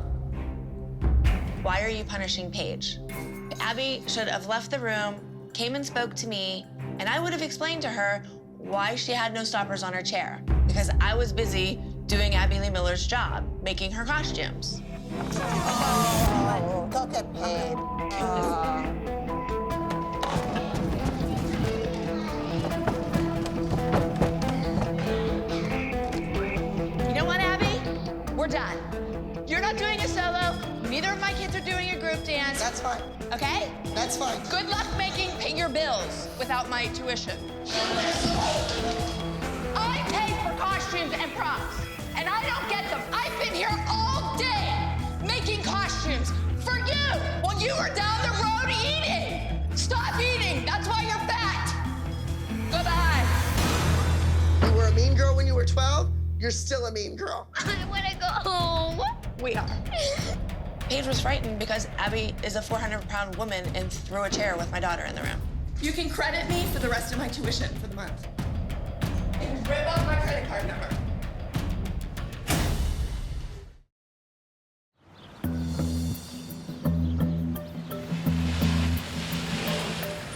Why are you punishing Paige? Abby should have left the room, came and spoke to me, and I would have explained to her why she had no stoppers on her chair. Because I was busy doing Abby Lee Miller's job, making her costumes. Oh, go get paid. You know what, Abby? We're done. You're not doing a solo. Neither of my kids are doing a group dance. That's fine. Okay? That's fine. Good luck paying your bills without my tuition. I pay for costumes and props, and I don't get them. I've been here all day making costumes for you while you were down the road eating. Stop eating. That's why you're fat. Goodbye. You were a mean girl when you were 12. You're still a mean girl. I want to go home. We are. Paige was frightened because Abby is a 400-pound woman and threw a chair with my daughter in the room. You can credit me for the rest of my tuition for the month. And rip off my credit card number.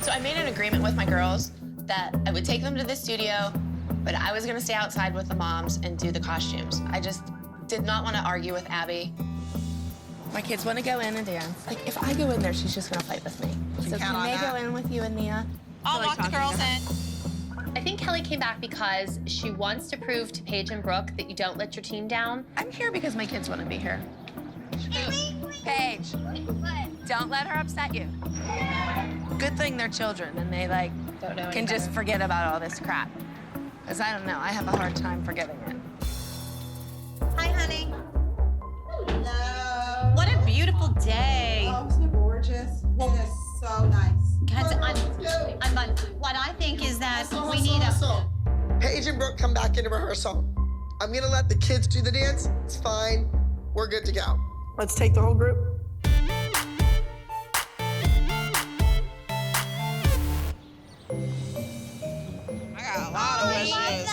So I made an agreement with my girls that I would take them to the studio, but I was gonna stay outside with the moms and do the costumes. I just did not want to argue with Abby. My kids want to go in and dance. Like, if I go in there, she's just gonna fight with me. So can they go in with you and Nia? I'll walk the girls in. I think Kelly came back because she wants to prove to Paige and Brooke that you don't let your team down. I'm here because my kids want to be here. Paige, don't let her upset you. Good thing they're children and they can just forget about all this crap. Because I don't know, I have a hard time forgetting it. Hi, honey. Hello. What a beautiful day. Oh, isn't it gorgeous? It is so nice. Guys, what I think is that we need a... Paige and Brooke come back into rehearsal. I'm gonna let the kids do the dance. It's fine. We're good to go. Let's take the whole group. I got a lot of wishes.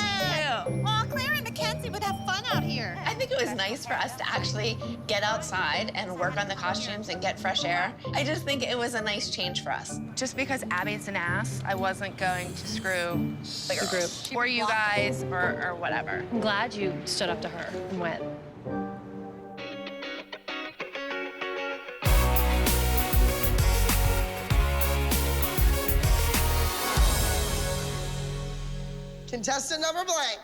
Oh, Claire and Mackenzie would have fun out here. I think it was nice for us to actually get outside and work on the costumes and get fresh air. I just think it was a nice change for us. Just because Abby's an ass, I wasn't going to screw the group. Or you guys, or whatever. I'm glad you stood up to her and went. Contestant number blank,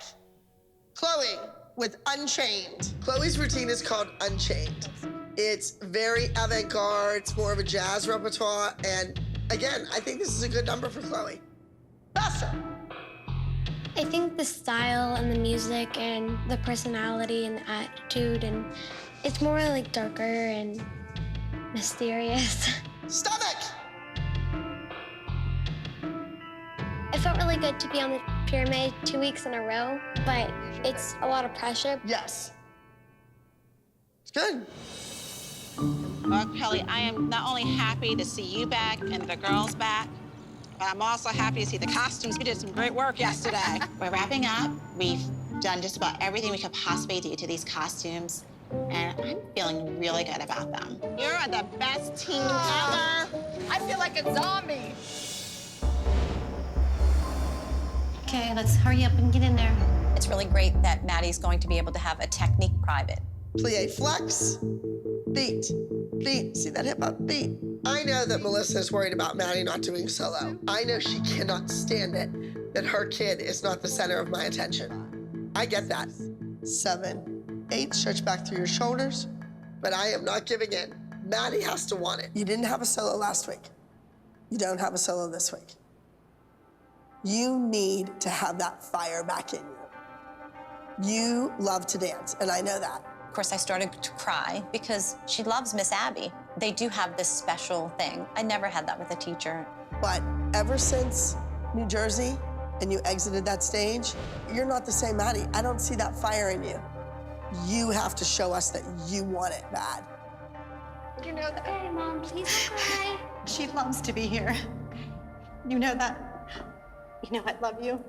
Chloe with Unchained. Chloe's routine is called Unchained. It's very avant-garde, it's more of a jazz repertoire, and again, I think this is a good number for Chloe. Faster. I think the style and the music and the personality and the attitude, and it's more like darker and mysterious. Stomach. It felt really good to be on the pyramid 2 weeks in a row, but it's a lot of pressure. Yes. It's good. Well, Kelly, I am not only happy to see you back and the girls back, but I'm also happy to see the costumes. You did some great work yesterday. We're wrapping up. We've done just about everything we could possibly do to these costumes, and I'm feeling really good about them. You're the best team ever. I feel like a zombie. Okay, let's hurry up and get in there. It's really great that Maddie's going to be able to have a technique private. Plie flex, beat, beat. See that hip hop? Beat. I know that Melissa is worried about Maddie not doing solo. I know she cannot stand it that her kid is not the center of my attention. I get that. 7, 8, stretch back through your shoulders, but I am not giving in. Maddie has to want it. You didn't have a solo last week. You don't have a solo this week. You need to have that fire back in you. You love to dance, and I know that. Of course, I started to cry because she loves Miss Abby. They do have this special thing. I never had that with a teacher. But ever since New Jersey and you exited that stage, you're not the same Maddie. I don't see that fire in you. You have to show us that you want it bad. You know that. Hey, Mom, please don't cry. She loves to be here. You know that. You know I love you.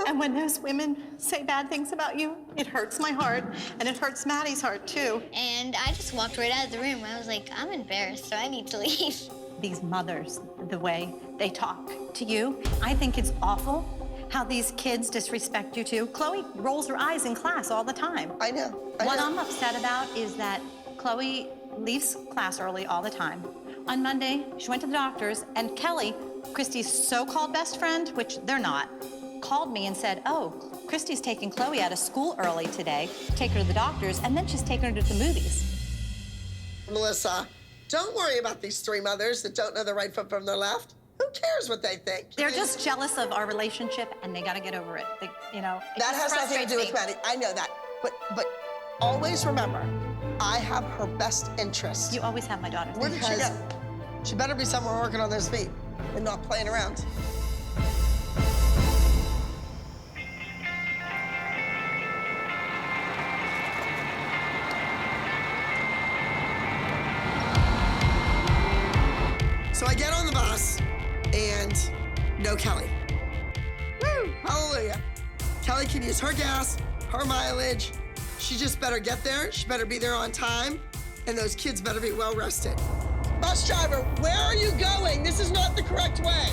And when those women say bad things about you, it hurts my heart, and it hurts Maddie's heart, too. And I just walked right out of the room. I was like, I'm embarrassed, so I need to leave. These mothers, the way they talk to you, I think it's awful how these kids disrespect you, too. Chloe rolls her eyes in class all the time. I know. What I'm upset about is that Chloe leaves class early all the time. On Monday, she went to the doctor's, and Kelly, Christy's so-called best friend, which they're not, called me and said, oh, Christy's taking Chloe out of school early today, take her to the doctor's, and then she's taking her to the movies. Melissa, don't worry about these 3 mothers that don't know the right foot from the left. Who cares what they think? They're just jealous of our relationship, and they gotta get over it. You know, it That just has nothing to do with frustrates me. Maddie. I know that. But always remember, I have her best interest. You always have my daughter's Where did she go? She better be somewhere working on those feet and not playing around. So I get on the bus and no Kelly. Woo! Hallelujah. Kelly can use her gas, her mileage. She just better get there. She better be there on time. And those kids better be well rested. Bus driver, where are you going? This is not the correct way.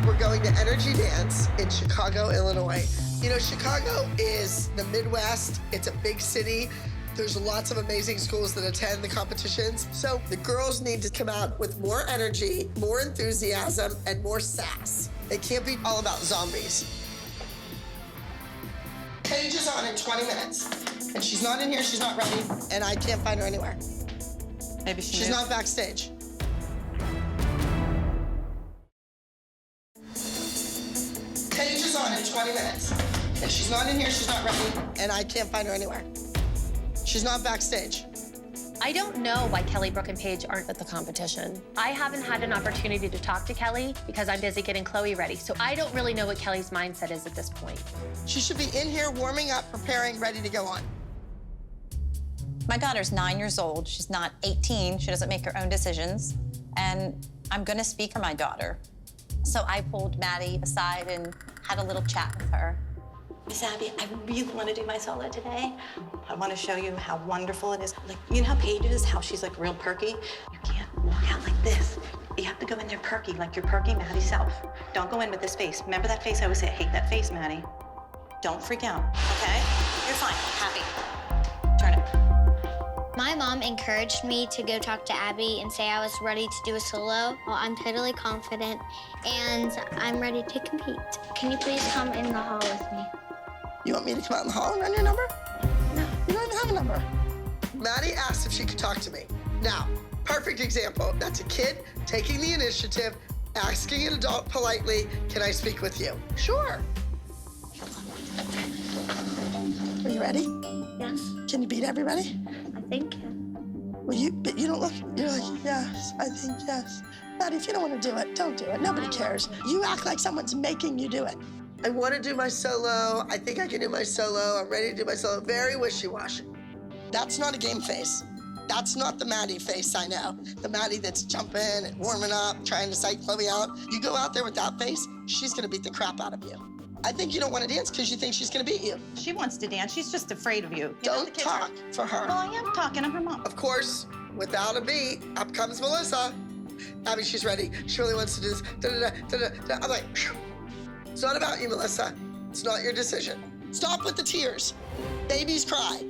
We're going to Energy Dance in Chicago, Illinois. You know, Chicago is the Midwest. It's a big city. There's lots of amazing schools that attend the competitions. So the girls need to come out with more energy, more enthusiasm, and more sass. It can't be all about zombies. Paige is on in 20 minutes, and she's not in here, she's not ready, and I can't find her anywhere. Maybe she's not backstage. Paige is on in 20 minutes. And she's not in here, she's not ready, and I can't find her anywhere. She's not backstage. I don't know why Kelly, Brooke, and Paige aren't at the competition. I haven't had an opportunity to talk to Kelly because I'm busy getting Chloe ready, so I don't really know what Kelly's mindset is at this point. She should be in here warming up, preparing, ready to go on. My daughter's 9 years old. She's not 18. She doesn't make her own decisions. And I'm gonna speak for my daughter. So I pulled Maddie aside and had a little chat with her. Miss Abby, I really want to do my solo today. I want to show you how wonderful it is. Like, you know how Paige is, how she's like real perky? You can't walk out like this. You have to go in there perky, like your perky Maddie self. Don't go in with this face. Remember that face? I always say, I hate that face, Maddie. Don't freak out, okay? You're fine, happy. Turn it. My mom encouraged me to go talk to Abby and say I was ready to do a solo. Well, I'm totally confident, and I'm ready to compete. Can you please come in the hall with me? You want me to come out in the hall and run your number? No. You don't even have a number. Maddie asked if she could talk to me. Now, perfect example. That's a kid taking the initiative, asking an adult politely, can I speak with you? Sure. Are you ready? Yes. Can you beat everybody? I think. Well, but you don't look, you're like, yes, I think yes. Maddie, if you don't want to do it, don't do it. Nobody cares. You act like someone's making you do it. I want to do my solo. I think I can do my solo. I'm ready to do my solo. Very wishy-washy. That's not a game face. That's not the Maddie face I know. The Maddie that's jumping and warming up, trying to psych Chloe out. You go out there with that face, she's going to beat the crap out of you. I think you don't want to dance because you think she's going to beat you. She wants to dance. She's just afraid of you. Don't talk for her. Well, I am talking. I'm her mom. Of course, without a beat, up comes Melissa. Abby, she's ready. She really wants to do this. Da-da-da-da-da-da. I'm like, phew. It's not about you, Melissa. It's not your decision. Stop with the tears. Babies cry,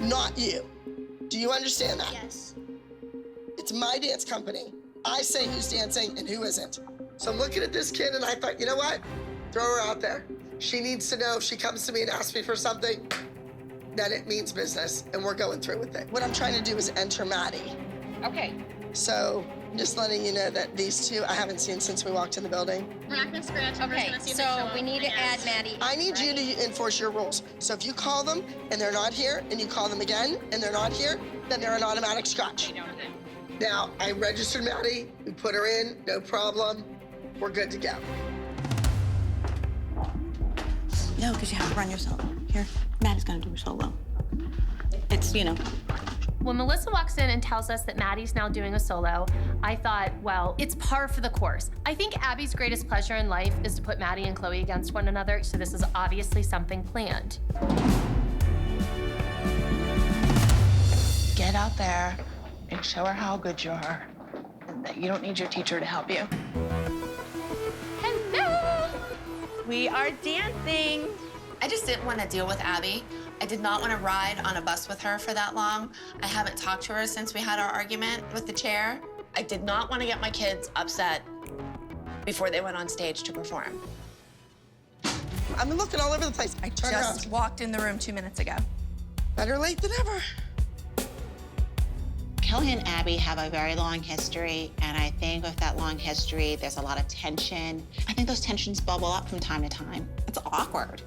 not you. Do you understand that? Yes. It's my dance company. I say who's dancing and who isn't. So I'm looking at this kid and I thought, you know what? Throw her out there. She needs to know if she comes to me and asks me for something, then it means business and we're going through with it. What I'm trying to do is enter Maddie. Okay. So I'm just letting you know that these two I haven't seen since we walked in the building. We're not gonna scratch. Okay, so we need to add Maddie. I need you to enforce your rules. So if you call them and they're not here, and you call them again and they're not here, then they're an automatic scratch. Now, I registered Maddie, we put her in, no problem. We're good to go. No, because you have to run your solo. Here, Maddie's gonna do her solo. It's, you know. When Melissa walks in and tells us that Maddie's now doing a solo, I thought, well, it's par for the course. I think Abby's greatest pleasure in life is to put Maddie and Chloe against one another, so this is obviously something planned. Get out there and show her how good you are, and that you don't need your teacher to help you. Hello! We are dancing. I just didn't want to deal with Abby. I did not want to ride on a bus with her for that long. I haven't talked to her since we had our argument with the chair. I did not want to get my kids upset before they went on stage to perform. I'm looking all over the place. I turned around. Just walked in the room 2 minutes ago. Better late than ever. Kelly and Abby have a very long history, and I think with that long history, there's a lot of tension. I think those tensions bubble up from time to time. It's awkward.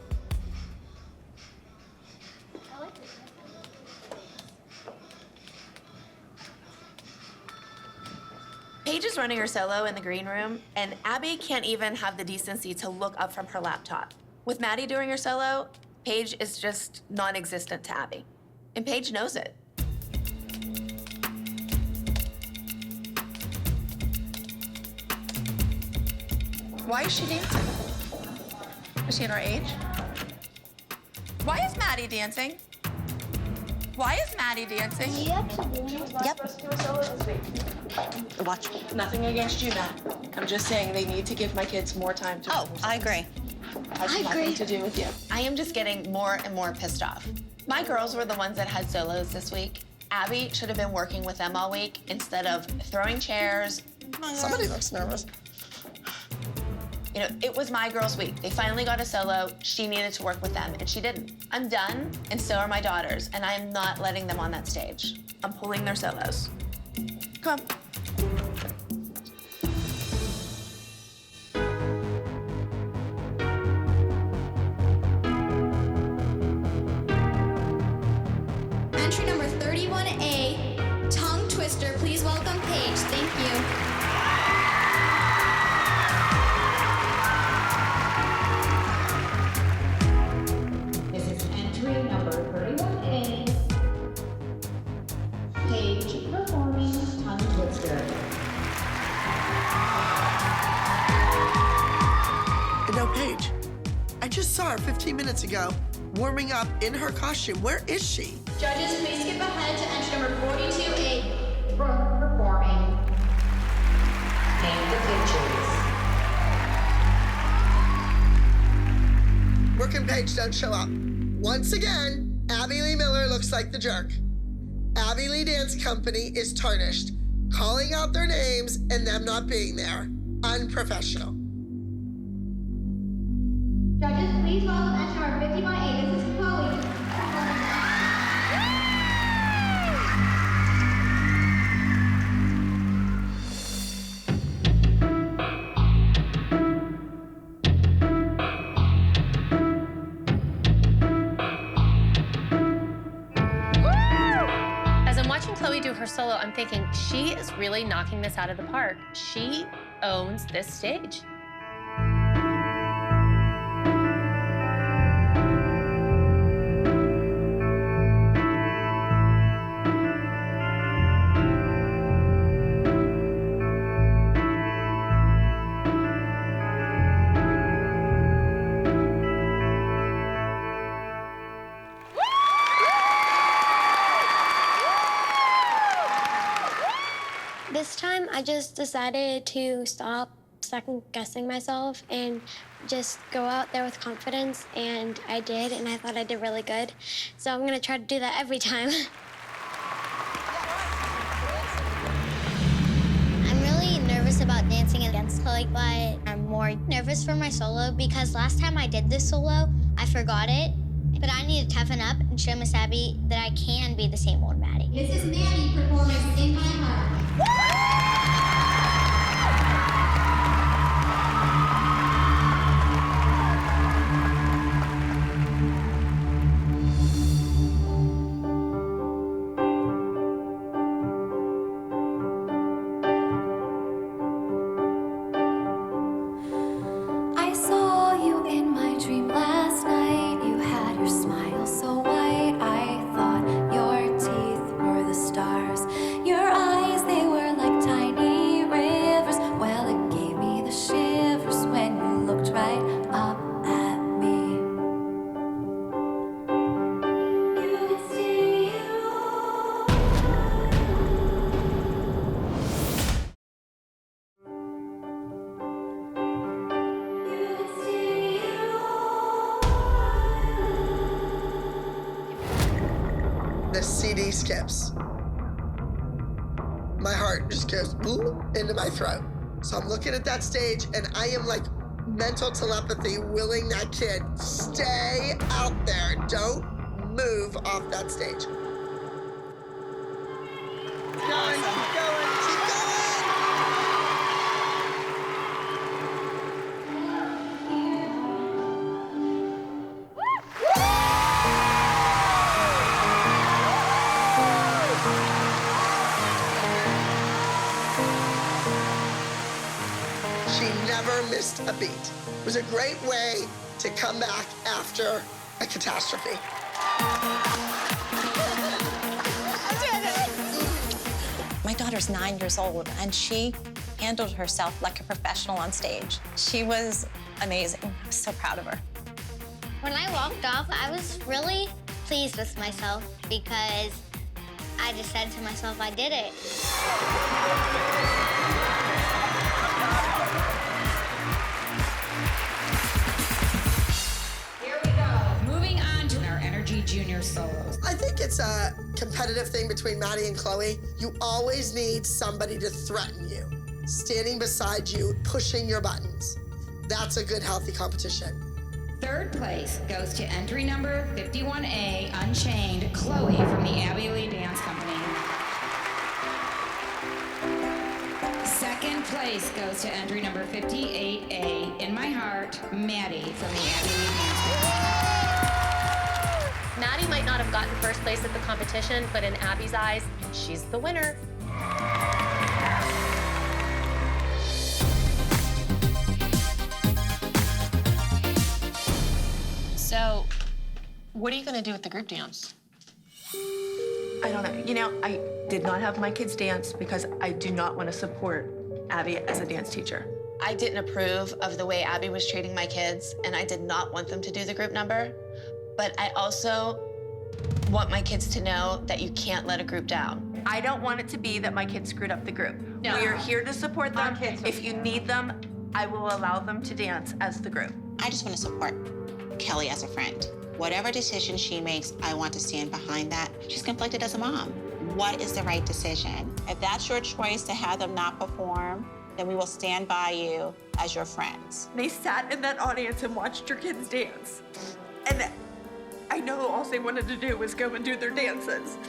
Paige is running her solo in the green room, and Abby can't even have the decency to look up from her laptop. With Maddie doing her solo, Paige is just non-existent to Abby. And Paige knows it. Why is she dancing? Is she in our age? Why is Maddie dancing? Why is Maddie dancing? Yep. Watch. Nothing against you, Matt. I'm just saying they need to give my kids more time to. Oh, I agree. has nothing to do with you. I am just getting more and more pissed off. My girls were the ones that had solos this week. Abby should have been working with them all week instead of throwing chairs. Somebody looks nervous. You know, it was my girls' week. They finally got a solo. She needed to work with them, and she didn't. I'm done, and so are my daughters, and I am not letting them on that stage. I'm pulling their solos. Come. Entry number 31A, tongue twister. Please welcome Paige. Thank you. This is entry number 31A. Paige performing tongue twister. And now, Paige, I just saw her 15 minutes ago warming up in her costume. Where is she? Judges, please skip ahead to entry number 42A. Brooke performing. Name the pictures. Brooke and Paige don't show up. Once again, Abby Lee Miller looks like the jerk. Abby Lee Dance Company is tarnished, calling out their names and them not being there. Unprofessional. Judges, please welcome entry number 51A. This is Chloe. As I'm watching Chloe do her solo, I'm thinking, she is really knocking this out of the park. She owns this stage. This time, I just decided to stop second-guessing myself and just go out there with confidence, and I did, and I thought I did really good. So I'm gonna try to do that every time. I'm really nervous about dancing against Chloe, but I'm more nervous for my solo because last time I did this solo, I forgot it. But I need to toughen up and show Miss Abby that I can be the same old Maddie. This is Maddie performing In My Heart. I saw you in my dream last night. You had your smile so white. I thought your teeth were the stars. Your eyes, they were like tiny rivers. Well, it gave me the shivers when you looked right up at me. The CD skips. My heart just goes boom into my throat. So I'm looking at that stage and I am like mental telepathy willing that kid, stay out there. Don't move off that stage. Keep going, keep going, keep going. She never missed a beat. It was a great way to come back after a catastrophe. My daughter's 9 years old, and she handled herself like a professional on stage. She was amazing. I was so proud of her. When I walked off, I was really pleased with myself because I just said to myself, I did it. junior solos. I think it's a competitive thing between Maddie and Chloe. You always need somebody to threaten you, standing beside you, pushing your buttons. That's a good, healthy competition. Third place goes to entry number 51A, Unchained, Chloe from the Abby Lee Dance Company. Second place goes to entry number 58A, In My Heart, Maddie from the Abby Lee Dance Company. Maddie might not have gotten first place at the competition, but in Abby's eyes, she's the winner. So, what are you gonna do with the group dance? I don't know. You know, I did not have my kids dance because I do not want to support Abby as a dance teacher. I didn't approve of the way Abby was treating my kids, and I did not want them to do the group number. But I also want my kids to know that you can't let a group down. I don't want it to be that my kids screwed up the group. No. We are here to support them. If you need them, I will allow them to dance as the group. I just want to support Kelly as a friend. Whatever decision she makes, I want to stand behind that. She's conflicted as a mom. What is the right decision? If that's your choice to have them not perform, then we will stand by you as your friends. They sat in that audience and watched your kids dance. And I know all they wanted to do was go and do their dances.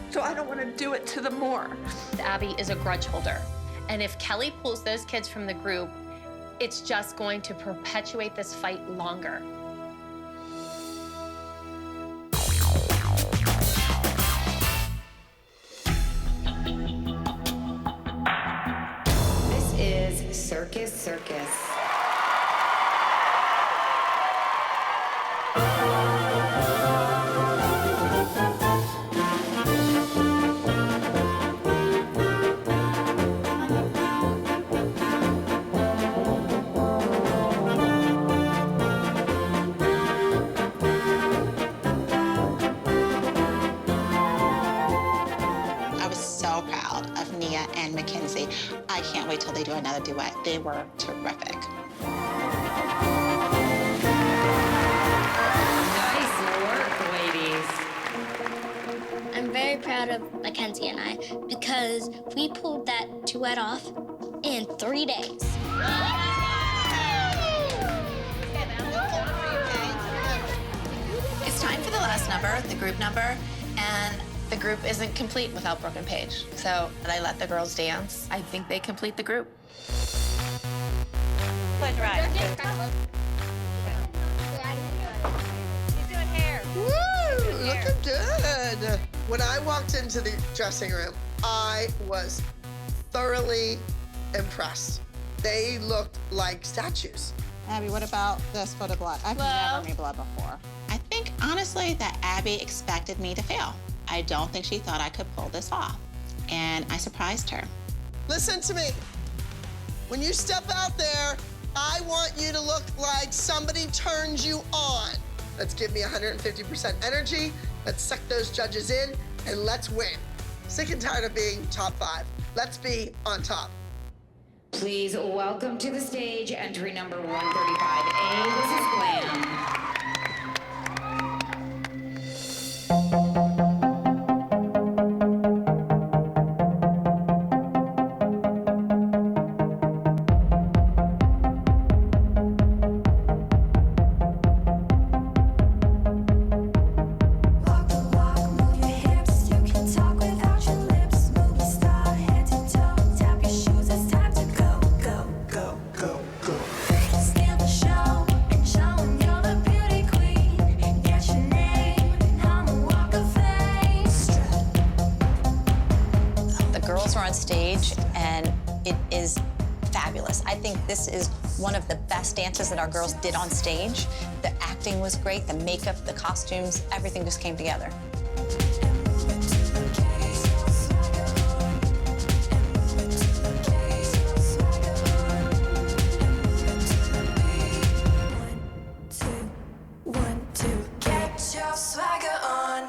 So I don't want to do it to them more. Abby is a grudge holder. And if Kelly pulls those kids from the group, it's just going to perpetuate this fight longer. This is Circus Circus. I was so proud of Nia and Mackenzie. I can't wait till they do another duet. They were terrific. Nice work, ladies. I'm very proud of Mackenzie and I because we pulled that duet off in 3 days. It's time for the last number, the group number, and the group isn't complete without Brooke and Paige. So I let the girls dance. I think they complete the group. Close your eyes. She's doing hair. Woo! Looking good. When I walked into the dressing room, I was thoroughly impressed. They looked like statues. Abby, what about this for the blood? I've never made blood before. I think, honestly, that Abby expected me to fail. I don't think she thought I could pull this off. And I surprised her. Listen to me. When you step out there, I want you to look like somebody turned you on. Let's give me 150% energy. Let's suck those judges in, and let's win. Sick and tired of being top 5. Let's be on top. Please welcome to the stage entry number 135A. This is Glam. On stage, and it is fabulous. I think this is one of the best dances that our girls did on stage. The acting was great, the makeup, the costumes, everything just came together. One, two, get your swagger on.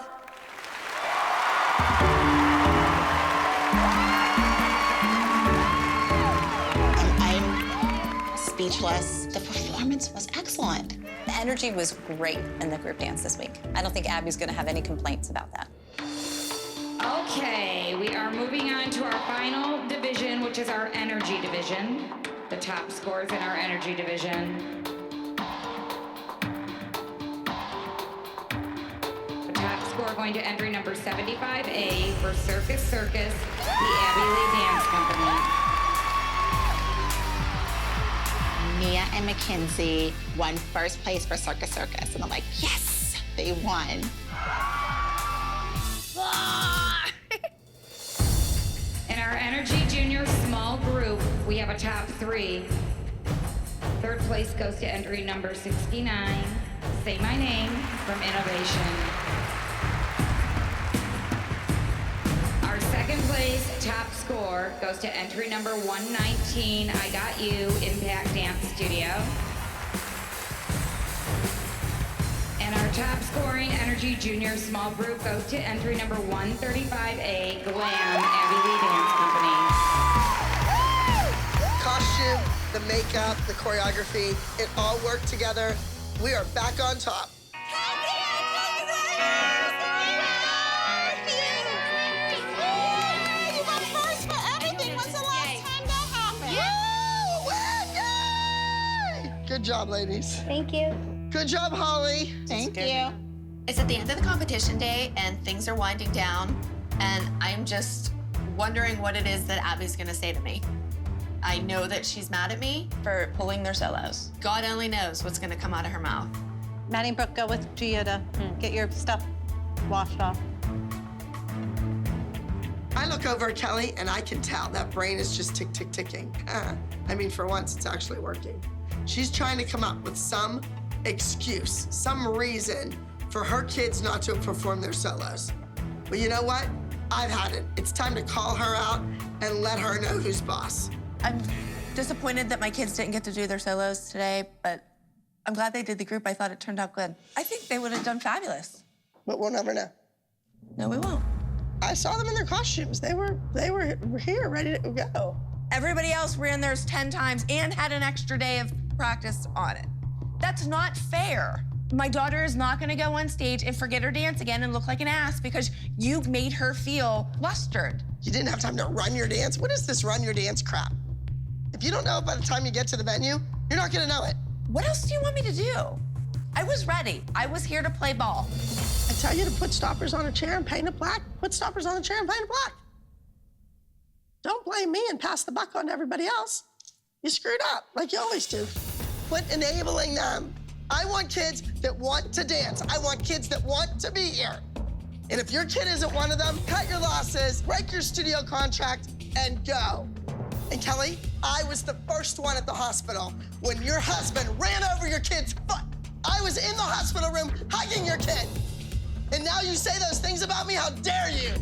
speechless. The performance was excellent. The energy was great in the group dance this week. I don't think Abby's gonna have any complaints about that. Okay, we are moving on to our final division, which is our energy division. The top scores in our energy division. The top score going to entry number 75A for Circus Circus, the Abbey Lee Dance Company. Mia and Mackenzie won first place for Circus Circus. And I'm like, yes, they won. In our Energy Junior small group, we have a top 3. Third place goes to entry number 69, Say My Name, from Innovation. Our second place top score goes to entry number 119, I Got You, Impact Dance Studio. And our top scoring Energy Junior small group goes to entry number 135A, Glam, Abbey Lee Dance Company. Costume, the makeup, the choreography, it all worked together. We are back on top. Good job, ladies. Thank you. Good job, Holly. Thank you. It's at the end of the competition day, and things are winding down, and I'm just wondering what it is that Abby's gonna say to me. I know that she's mad at me for pulling their solos. God only knows what's gonna come out of her mouth. Maddie and Brooke, go with Gia to get your stuff washed off. I look over at Kelly and I can tell that brain is just tick, tick, ticking. I mean, for once, it's actually working. She's trying to come up with some excuse, some reason for her kids not to perform their solos. But you know what? I've had it. It's time to call her out and let her know who's boss. I'm disappointed that my kids didn't get to do their solos today, but I'm glad they did the group. I thought it turned out good. I think they would have done fabulous. But we'll never know. No, we won't. I saw them in their costumes. They were here, ready to go. Everybody else ran theirs 10 times and had an extra day of practice on it. That's not fair. My daughter is not gonna go on stage and forget her dance again and look like an ass because you made her feel flustered. You didn't have time to run your dance? What is this run your dance crap? If you don't know it by the time you get to the venue, you're not gonna know it. What else do you want me to do? I was ready. I was here to play ball. I tell you to put stoppers on a chair and paint a plaque. Put stoppers on a chair and paint a plaque. Don't blame me and pass the buck on to everybody else. You screwed up, like you always do. Quit enabling them. I want kids that want to dance. I want kids that want to be here. And if your kid isn't one of them, cut your losses, break your studio contract, and go. And Kelly, I was the first one at the hospital when your husband ran over your kid's foot. I was in the hospital room hugging your kid. And now you say those things about me? How dare you?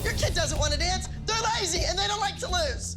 Your kid doesn't want to dance. They're lazy and they don't like to lose.